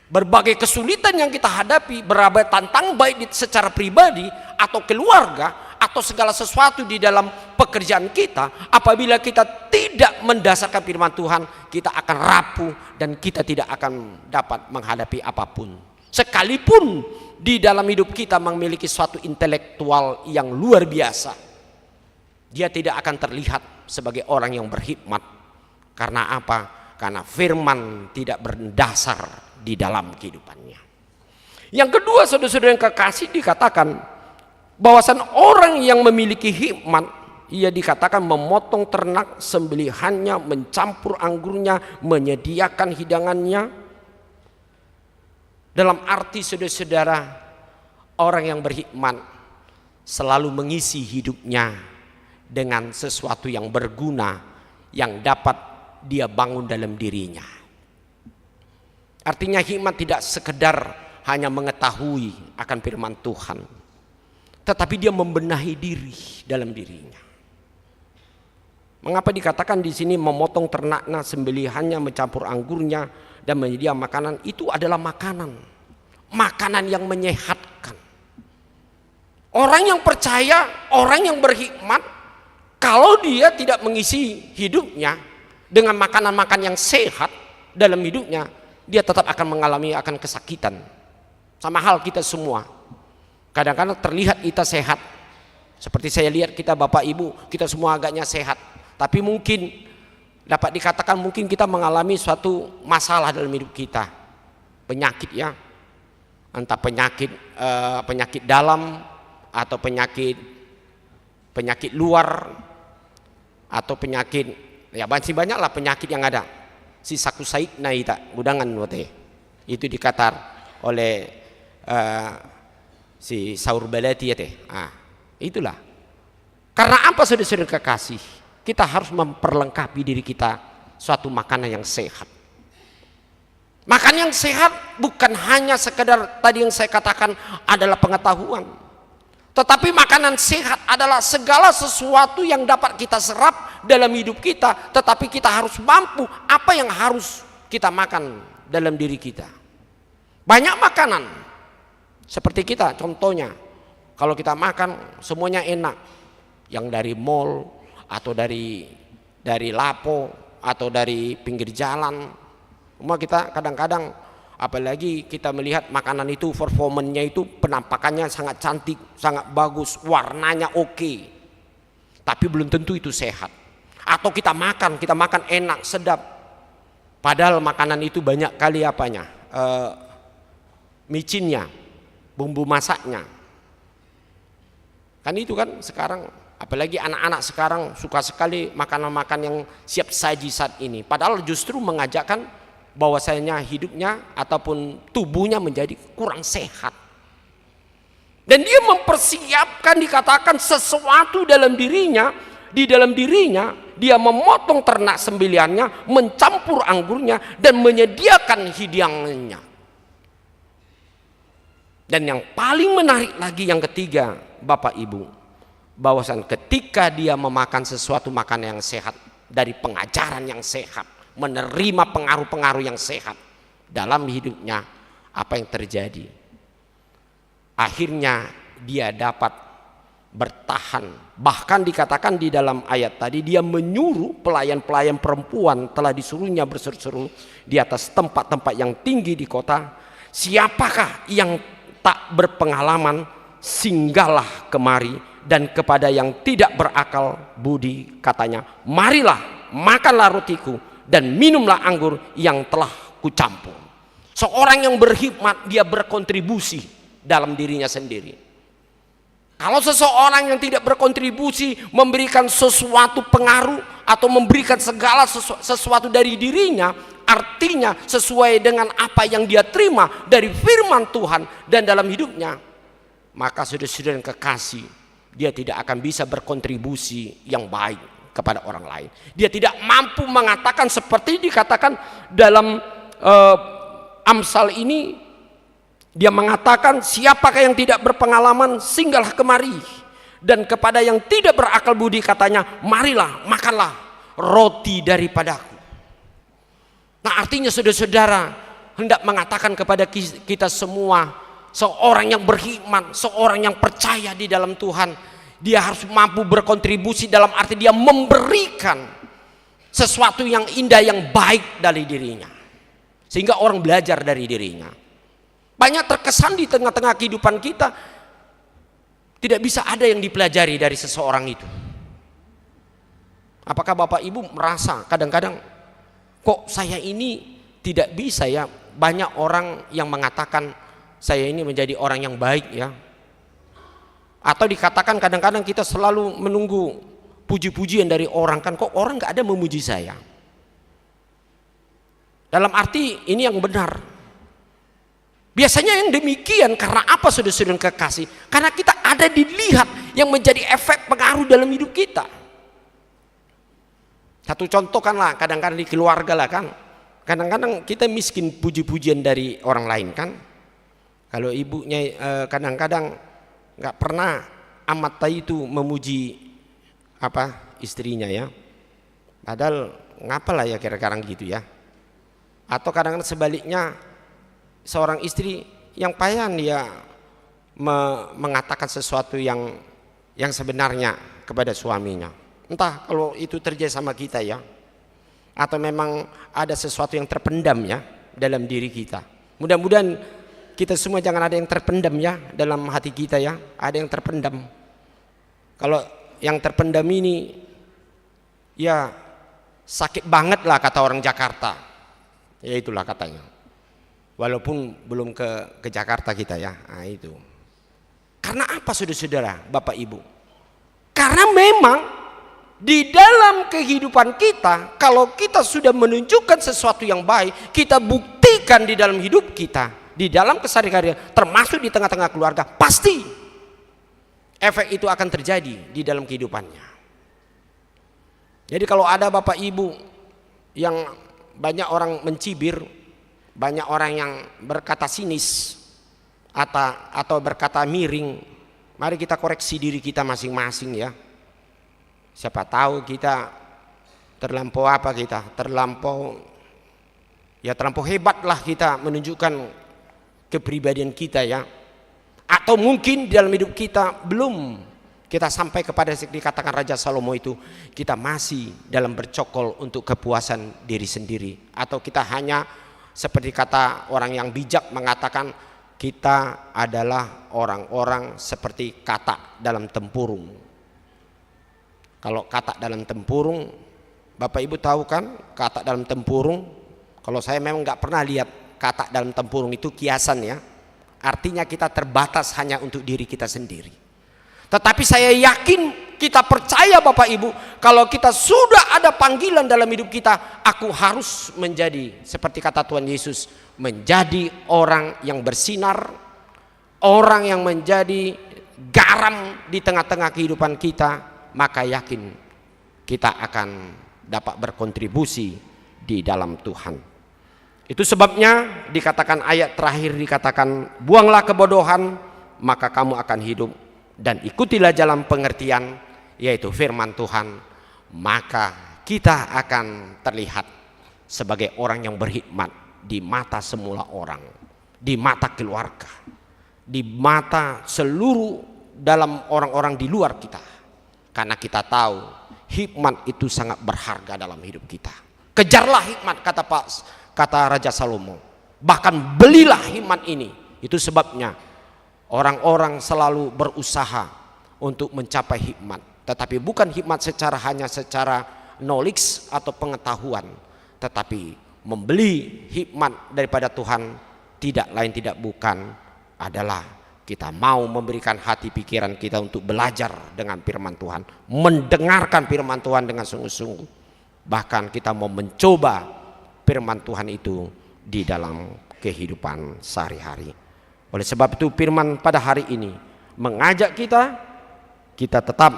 berbagai kesulitan yang kita hadapi, berbagai tantangan baik secara pribadi atau keluarga atau segala sesuatu di dalam pekerjaan kita, apabila kita tidak mendasarkan firman Tuhan, kita akan rapuh dan kita tidak akan dapat menghadapi apapun. Sekalipun di dalam hidup kita memiliki suatu intelektual yang luar biasa, dia tidak akan terlihat sebagai orang yang berhikmat. Karena apa? Karena firman tidak berdasar di dalam kehidupannya. Yang kedua, saudara-saudara yang kekasih, dikatakan bahwasan orang yang memiliki hikmat, ia dikatakan memotong ternak sembelihannya, mencampur anggurnya, menyediakan hidangannya. Dalam arti, saudara-saudara, orang yang berhikmat selalu mengisi hidupnya dengan sesuatu yang berguna yang dapat dia bangun dalam dirinya. Artinya hikmat tidak sekedar hanya mengetahui akan firman Tuhan, tetapi dia membenahi diri dalam dirinya. Mengapa dikatakan di sini memotong ternaknya, sembelihannya, mencampur anggurnya, dan menyediakan makanan? Itu adalah makanan yang menyehatkan. Orang yang percaya, orang yang berhikmat, kalau dia tidak mengisi hidupnya dengan makanan-makanan yang sehat dalam hidupnya, dia tetap akan mengalami kesakitan. Sama hal kita semua. Kadang-kadang terlihat kita sehat. Seperti saya lihat kita Bapak Ibu, kita semua agaknya sehat. Tapi mungkin dapat dikatakan mungkin kita mengalami suatu masalah dalam hidup kita. Penyakit ya. Entah penyakit dalam atau penyakit luar atau penyakit, ya masih banyaklah penyakit yang ada. Si sakusaik naita gudangan wote. Itu dikatar oleh si Saur Balati ya teh. Itulah. Karena apa, saudara-saudara kekasih? Kita harus memperlengkapi diri kita suatu makanan yang sehat. Makanan yang sehat bukan hanya sekedar tadi yang saya katakan adalah pengetahuan. Tetapi makanan sehat adalah segala sesuatu yang dapat kita serap dalam hidup kita. Tetapi kita harus mampu apa yang harus kita makan dalam diri kita. Banyak makanan seperti kita, contohnya kalau kita makan semuanya enak, yang dari mall atau dari lapo atau dari pinggir jalan. Cuma kita kadang-kadang, apalagi kita melihat makanan itu performanya itu penampakannya sangat cantik, sangat bagus, warnanya oke, tapi belum tentu itu sehat. Atau kita makan enak, sedap, padahal makanan itu banyak kali micinnya, bumbu masaknya. Kan itu kan sekarang, apalagi anak-anak sekarang suka sekali makanan-makanan yang siap saji saat ini. Padahal justru mengajakkan bahwasanya hidupnya ataupun tubuhnya menjadi kurang sehat. Dan dia mempersiapkan, dikatakan sesuatu dalam dirinya, di dalam dirinya dia memotong ternak sembelihannya, mencampur anggurnya, dan menyediakan hidangannya. Dan yang paling menarik lagi yang ketiga, Bapak Ibu, bahwasan ketika dia memakan sesuatu makanan yang sehat, dari pengajaran yang sehat, menerima pengaruh-pengaruh yang sehat dalam hidupnya, apa yang terjadi? Akhirnya dia dapat bertahan. Bahkan dikatakan di dalam ayat tadi, dia menyuruh pelayan-pelayan perempuan, telah disuruhnya berseru-seru di atas tempat-tempat yang tinggi di kota, siapakah yang tak berpengalaman, singgahlah kemari. Dan kepada yang tidak berakal budi katanya, marilah makanlah rotiku dan minumlah anggur yang telah kucampur. Seorang yang berhikmat, dia berkontribusi dalam dirinya sendiri. Kalau seseorang yang tidak berkontribusi, memberikan sesuatu pengaruh atau memberikan segala sesuatu dari dirinya, artinya sesuai dengan apa yang dia terima dari firman Tuhan dan dalam hidupnya, maka saudara-saudara yang kekasih, dia tidak akan bisa berkontribusi yang baik kepada orang lain. Dia tidak mampu mengatakan seperti dikatakan dalam Amsal ini, dia mengatakan siapakah yang tidak berpengalaman, singgahlah kemari. Dan kepada yang tidak berakal budi katanya, marilah makanlah roti daripadaku. Nah, artinya saudara-saudara hendak mengatakan kepada kita semua, seorang yang berhikmat, seorang yang percaya di dalam Tuhan, Dia harus mampu berkontribusi dalam arti dia memberikan sesuatu yang indah, yang baik dari dirinya. Sehingga orang belajar dari dirinya. Banyak terkesan di tengah-tengah kehidupan kita, tidak bisa ada yang dipelajari dari seseorang itu. Apakah Bapak Ibu merasa kadang-kadang, kok saya ini tidak bisa ya? Banyak orang yang mengatakan saya ini menjadi orang yang baik ya. Atau dikatakan kadang-kadang kita selalu menunggu puji-pujian dari orang, kan kok orang gak ada memuji saya. Dalam arti ini yang benar. Biasanya yang demikian karena apa, saudara-saudara kekasih? Karena kita ada dilihat yang menjadi efek pengaruh dalam hidup kita. Satu contoh kan lah, kadang-kadang di keluarga lah kan. Kadang-kadang kita miskin puji-pujian dari orang lain kan. Kalau ibunya kadang-kadang nggak pernah amat itu memuji istrinya ya, padahal ngapalah ya kira-kira gitu ya. Atau kadang-kadang sebaliknya, seorang istri yang payah dia mengatakan sesuatu yang sebenarnya kepada suaminya. Entah kalau itu terjadi sama kita ya, atau memang ada sesuatu yang terpendam ya dalam diri kita. Mudah-mudahan kita semua jangan ada yang terpendam ya dalam hati kita ya. Ada yang terpendam. Kalau yang terpendam ini ya sakit banget lah kata orang Jakarta. Ya itulah katanya. Walaupun belum ke Jakarta kita ya. Nah itu. Karena apa saudara-saudara, Bapak Ibu? Karena memang di dalam kehidupan kita, kalau kita sudah menunjukkan sesuatu yang baik, kita buktikan di dalam hidup kita, di dalam keseharian, termasuk di tengah-tengah keluarga, pasti efek itu akan terjadi di dalam kehidupannya. Jadi kalau ada Bapak Ibu yang banyak orang mencibir, banyak orang yang berkata sinis atau berkata miring, mari kita koreksi diri kita masing-masing ya. Siapa tahu kita terlampau terlampau hebat lah kita menunjukkan kepribadian kita ya. Atau mungkin dalam hidup kita belum kita sampai kepada dikatakan Raja Salomo itu, kita masih dalam bercokol untuk kepuasan diri sendiri, atau kita hanya seperti kata orang yang bijak mengatakan kita adalah orang-orang seperti katak dalam tempurung. Kalau katak dalam tempurung, Bapak Ibu tahu kan katak dalam tempurung? Kalau saya memang nggak pernah lihat katak dalam tempurung, itu kiasan ya. Artinya kita terbatas hanya untuk diri kita sendiri. Tetapi saya yakin, kita percaya Bapak Ibu, kalau kita sudah ada panggilan dalam hidup kita, aku harus menjadi seperti kata Tuhan Yesus, menjadi orang yang bersinar, orang yang menjadi garam di tengah-tengah kehidupan kita, maka yakin kita akan dapat berkontribusi di dalam Tuhan. Itu sebabnya dikatakan ayat terakhir, dikatakan buanglah kebodohan maka kamu akan hidup, dan ikutilah jalan pengertian, yaitu firman Tuhan, maka kita akan terlihat sebagai orang yang berhikmat di mata semula orang, di mata keluarga, di mata seluruh dalam orang-orang di luar kita. Karena kita tahu hikmat itu sangat berharga dalam hidup kita. Kejarlah hikmat, kata Raja Salomo. Bahkan belilah hikmat ini. Itu sebabnya orang-orang selalu berusaha untuk mencapai hikmat. Tetapi bukan hikmat hanya secara knowledge atau pengetahuan, tetapi membeli hikmat daripada Tuhan tidak lain tidak bukan adalah kita mau memberikan hati pikiran kita untuk belajar dengan firman Tuhan, mendengarkan firman Tuhan dengan sungguh-sungguh. Bahkan kita mau mencoba firman Tuhan itu di dalam kehidupan sehari-hari. Oleh sebab itu firman pada hari ini mengajak kita tetap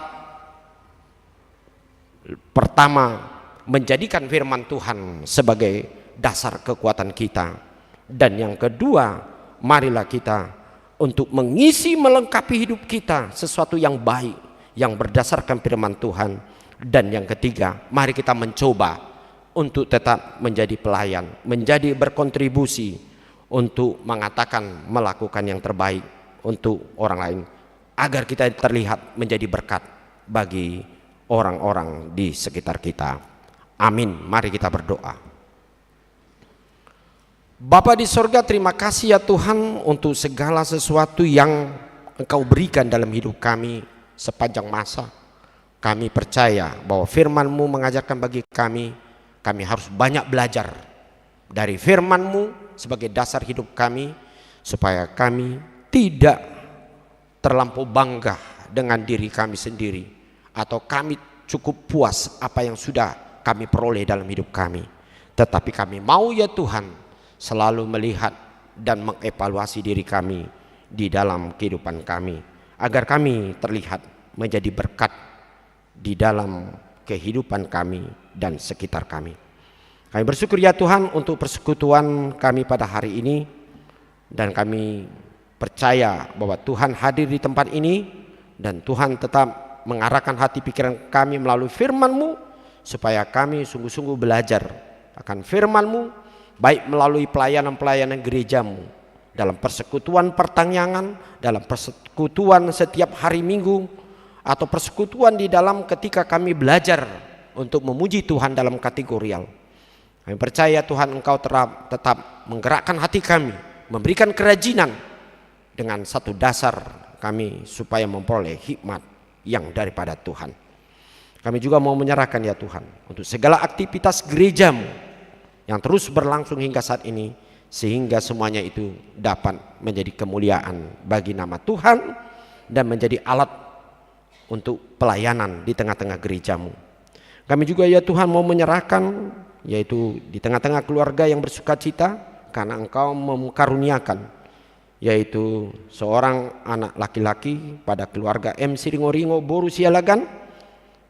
pertama menjadikan firman Tuhan sebagai dasar kekuatan kita, dan yang kedua marilah kita untuk mengisi melengkapi hidup kita sesuatu yang baik yang berdasarkan firman Tuhan, dan yang ketiga mari kita mencoba untuk tetap menjadi pelayan, menjadi berkontribusi untuk mengatakan, melakukan yang terbaik untuk orang lain. agar kita terlihat menjadi berkat bagi orang-orang di sekitar kita. Amin. Mari kita berdoa. Bapa di sorga, terima kasih ya Tuhan untuk segala sesuatu yang Engkau berikan dalam hidup kami sepanjang masa. Kami percaya bahwa firman-Mu mengajarkan bagi kami harus banyak belajar dari firman-Mu sebagai dasar hidup kami, supaya kami tidak terlampau bangga dengan diri kami sendiri, atau kami cukup puas apa yang sudah kami peroleh dalam hidup kami. Tetapi kami mau ya Tuhan selalu melihat dan mengevaluasi diri kami di dalam kehidupan kami, agar kami terlihat menjadi berkat di dalam kehidupan kami dan sekitar kami. Kami bersyukur ya Tuhan untuk persekutuan kami pada hari ini, dan kami percaya bahwa Tuhan hadir di tempat ini, dan Tuhan tetap mengarahkan hati pikiran kami melalui firman-Mu, supaya kami sungguh-sungguh belajar akan firman-Mu, baik melalui pelayanan-pelayanan gereja-Mu, dalam persekutuan pertanyaan, dalam persekutuan setiap hari Minggu, atau persekutuan di dalam ketika kami belajar untuk memuji Tuhan dalam kategorial. Kami percaya Tuhan Engkau tetap menggerakkan hati kami, memberikan kerajinan dengan satu dasar kami supaya memperoleh hikmat yang daripada Tuhan. Kami juga mau menyerahkan ya Tuhan untuk segala aktivitas gereja-Mu yang terus berlangsung hingga saat ini, sehingga semuanya itu dapat menjadi kemuliaan bagi nama Tuhan dan menjadi alat untuk pelayanan di tengah-tengah gereja-Mu. Kami juga ya Tuhan mau menyerahkan, yaitu di tengah-tengah keluarga yang bersuka cita karena Engkau memkaruniakan, yaitu seorang anak laki-laki pada keluarga M. Siringoringo Boru Sialagan.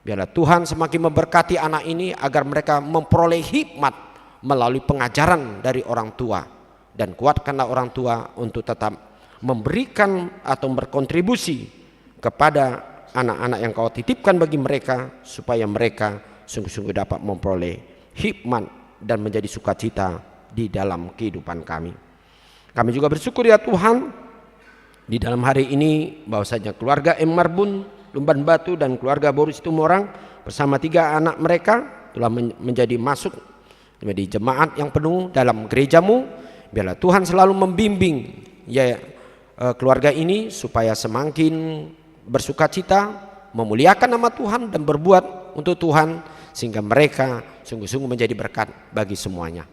Biarlah Tuhan semakin memberkati anak ini agar mereka memperoleh hikmat melalui pengajaran dari orang tua, dan kuatkanlah orang tua untuk tetap memberikan atau berkontribusi kepada anak-anak yang Kau titipkan bagi mereka, supaya mereka sungguh-sungguh dapat memperoleh hikmat dan menjadi sukacita di dalam kehidupan kami. Kami juga bersyukur ya Tuhan di dalam hari ini bahwasanya keluarga M. Marbun Lumban Batu dan keluarga Boris Tumorang bersama 3 anak mereka telah menjadi masuk menjadi jemaat yang penuh dalam gereja-Mu. Biarlah Tuhan selalu membimbing ya keluarga ini supaya semakin bersukacita, memuliakan nama Tuhan dan berbuat untuk Tuhan, sehingga mereka sungguh-sungguh menjadi berkat bagi semuanya.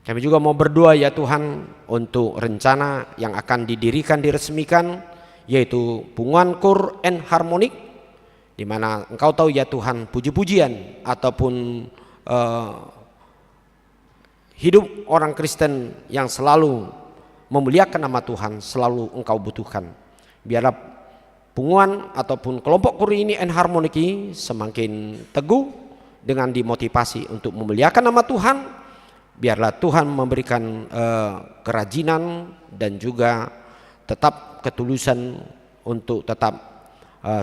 Kami juga mau berdoa ya Tuhan untuk rencana yang akan didirikan, diresmikan, yaitu Punguan Kur and Harmonik, di mana Engkau tahu ya Tuhan, puji-pujian ataupun hidup orang Kristen yang selalu memuliakan nama Tuhan selalu Engkau butuhkan. Biarlah Punguan ataupun kelompok kur ini and harmoniki semakin teguh dengan dimotivasi untuk memuliakan nama Tuhan. Biarlah Tuhan memberikan kerajinan dan juga tetap ketulusan untuk tetap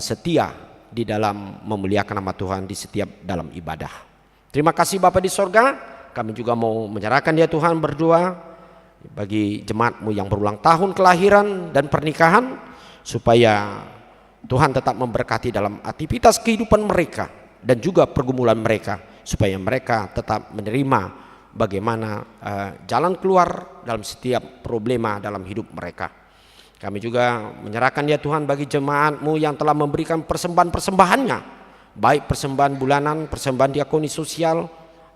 setia di dalam memuliakan nama Tuhan di setiap dalam ibadah. Terima kasih Bapa di sorga. Kami juga mau menyerahkan ya Tuhan, berdoa bagi jemaat-Mu yang berulang tahun kelahiran dan pernikahan, supaya Tuhan tetap memberkati dalam aktivitas kehidupan mereka dan juga pergumulan mereka, supaya mereka tetap menerima bagaimana jalan keluar dalam setiap problema dalam hidup mereka. Kami juga menyerahkan ya Tuhan bagi jemaat-Mu yang telah memberikan persembahan-persembahannya, baik persembahan bulanan, persembahan diakoni sosial,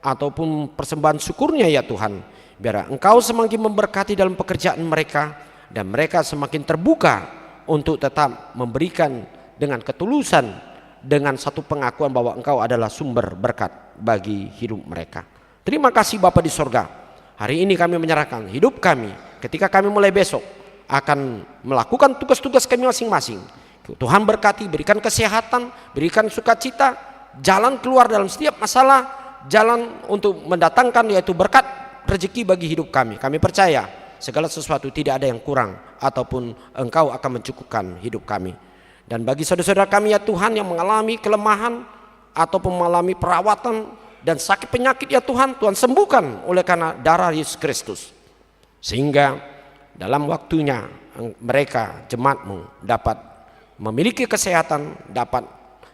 ataupun persembahan syukurnya ya Tuhan. Biar Engkau semakin memberkati dalam pekerjaan mereka, dan mereka semakin terbuka untuk tetap memberikan dengan ketulusan, dengan satu pengakuan bahwa Engkau adalah sumber berkat bagi hidup mereka. Terima kasih Bapa di sorga. Hari ini kami menyerahkan hidup kami, ketika kami mulai besok akan melakukan tugas-tugas kami masing-masing. Tuhan berkati, berikan kesehatan, berikan sukacita, jalan keluar dalam setiap masalah, jalan untuk mendatangkan yaitu berkat rezeki bagi hidup kami. Kami percaya segala sesuatu tidak ada yang kurang, ataupun Engkau akan mencukupkan hidup kami. Dan bagi saudara-saudara kami ya Tuhan yang mengalami kelemahan ataupun mengalami perawatan dan sakit penyakit ya Tuhan, Tuhan sembuhkan oleh karena darah Yesus Kristus, sehingga dalam waktunya mereka jemaat-Mu dapat memiliki kesehatan,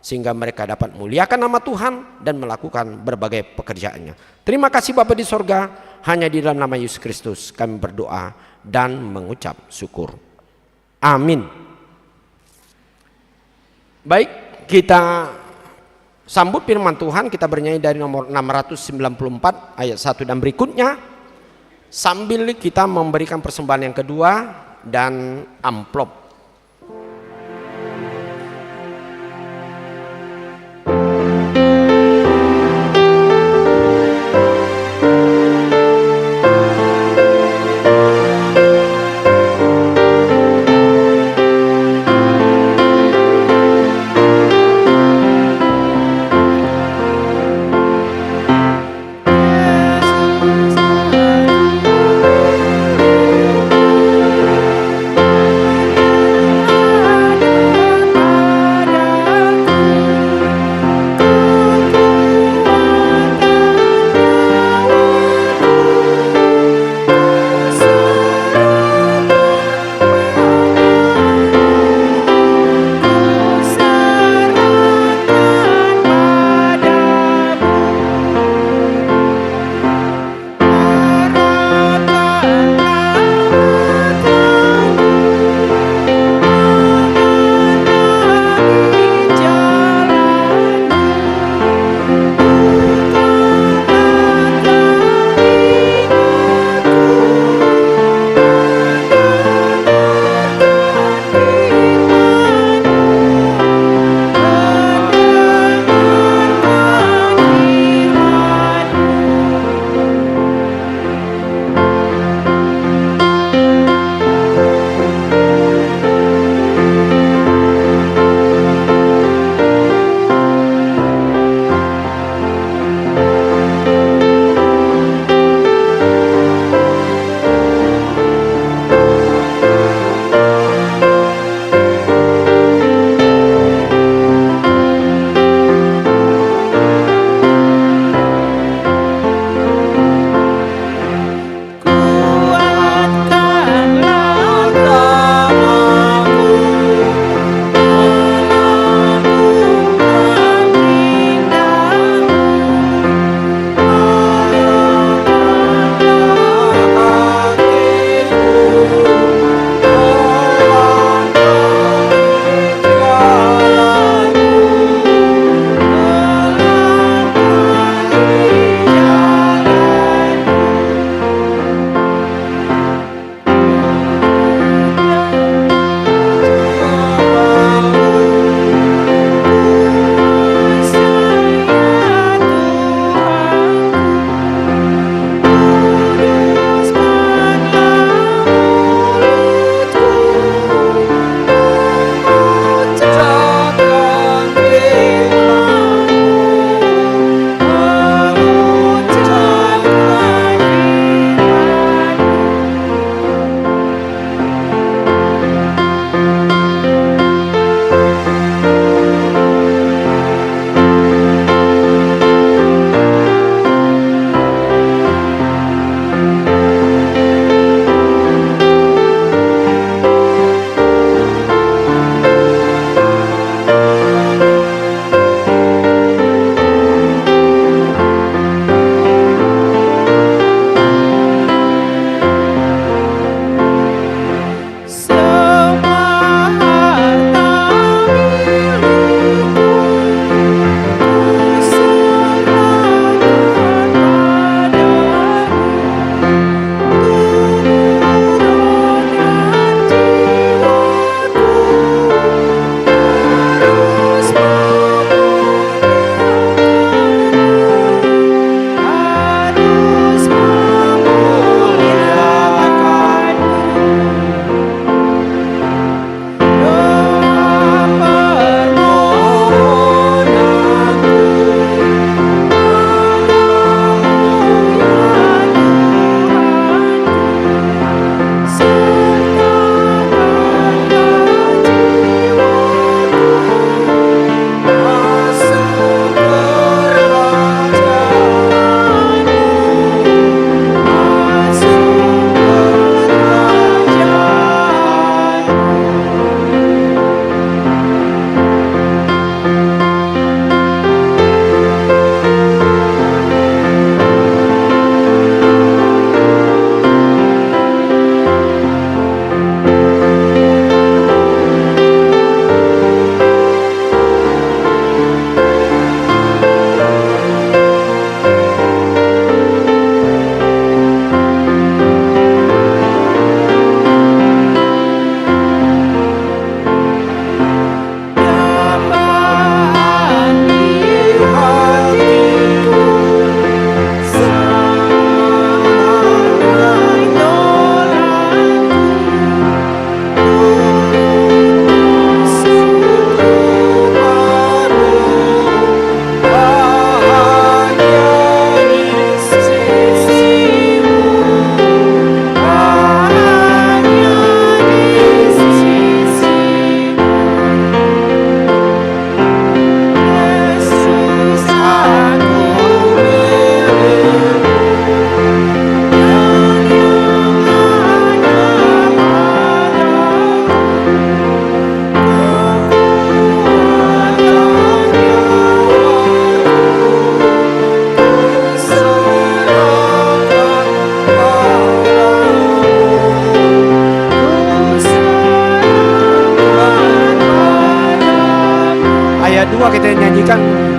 sehingga mereka dapat muliakan nama Tuhan dan melakukan berbagai pekerjaannya. Terima kasih Bapa di sorga, hanya di dalam nama Yesus Kristus kami berdoa dan mengucap syukur. Amin. Baik, kita sambut firman Tuhan, kita bernyanyi dari nomor 694 ayat 1 dan berikutnya, sambil kita memberikan persembahan yang kedua dan amplop.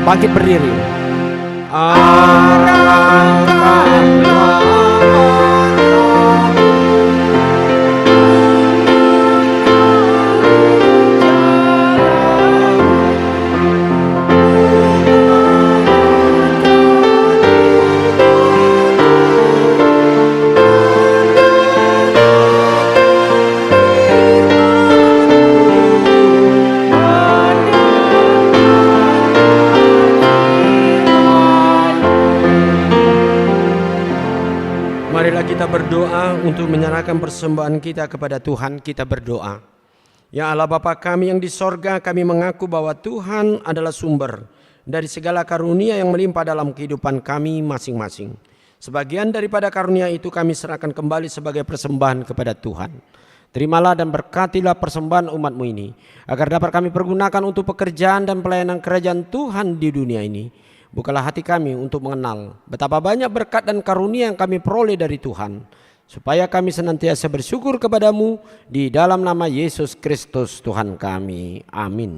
Bangkit berdiri. Arangkahlah kita berdoa untuk menyerahkan persembahan kita kepada Tuhan. Kita berdoa. Ya Allah Bapa kami yang di sorga, kami mengaku bahwa Tuhan adalah sumber dari segala karunia yang melimpah dalam kehidupan kami masing-masing. Sebagian daripada karunia itu kami serahkan kembali sebagai persembahan kepada Tuhan. Terimalah dan berkatilah persembahan umat-Mu ini, agar dapat kami pergunakan untuk pekerjaan dan pelayanan kerajaan Tuhan di dunia ini. Bukalah hati kami untuk mengenal betapa banyak berkat dan karunia yang kami peroleh dari Tuhan, supaya kami senantiasa bersyukur kepadamu di dalam nama Yesus Kristus Tuhan kami. Amin.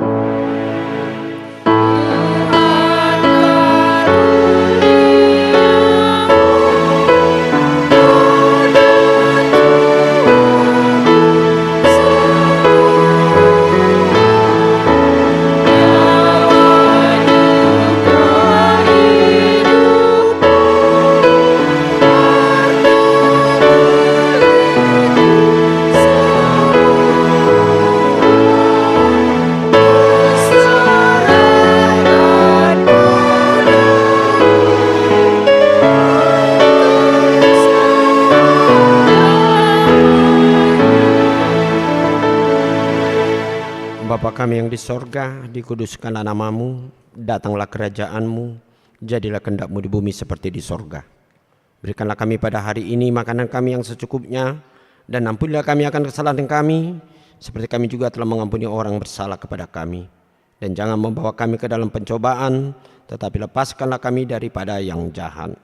Bapa kami yang di sorga, dikuduskanlah namamu, datanglah kerajaanmu, jadilah kehendak-Mu di bumi seperti di sorga. Berikanlah kami pada hari ini makanan kami yang secukupnya, dan ampunilah kami akan kesalahan kami, seperti kami juga telah mengampuni orang bersalah kepada kami. Dan jangan membawa kami ke dalam pencobaan, tetapi lepaskanlah kami daripada yang jahat.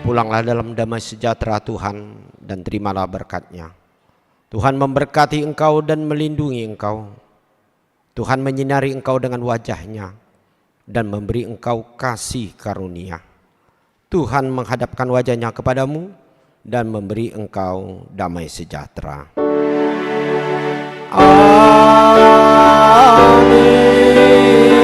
Pulanglah dalam damai sejahtera Tuhan dan terimalah berkat-Nya. Tuhan memberkati engkau dan melindungi engkau. Tuhan menyinari engkau dengan wajah-Nya dan memberi engkau kasih karunia. Tuhan menghadapkan wajah-Nya kepadamu dan memberi engkau damai sejahtera. Amin.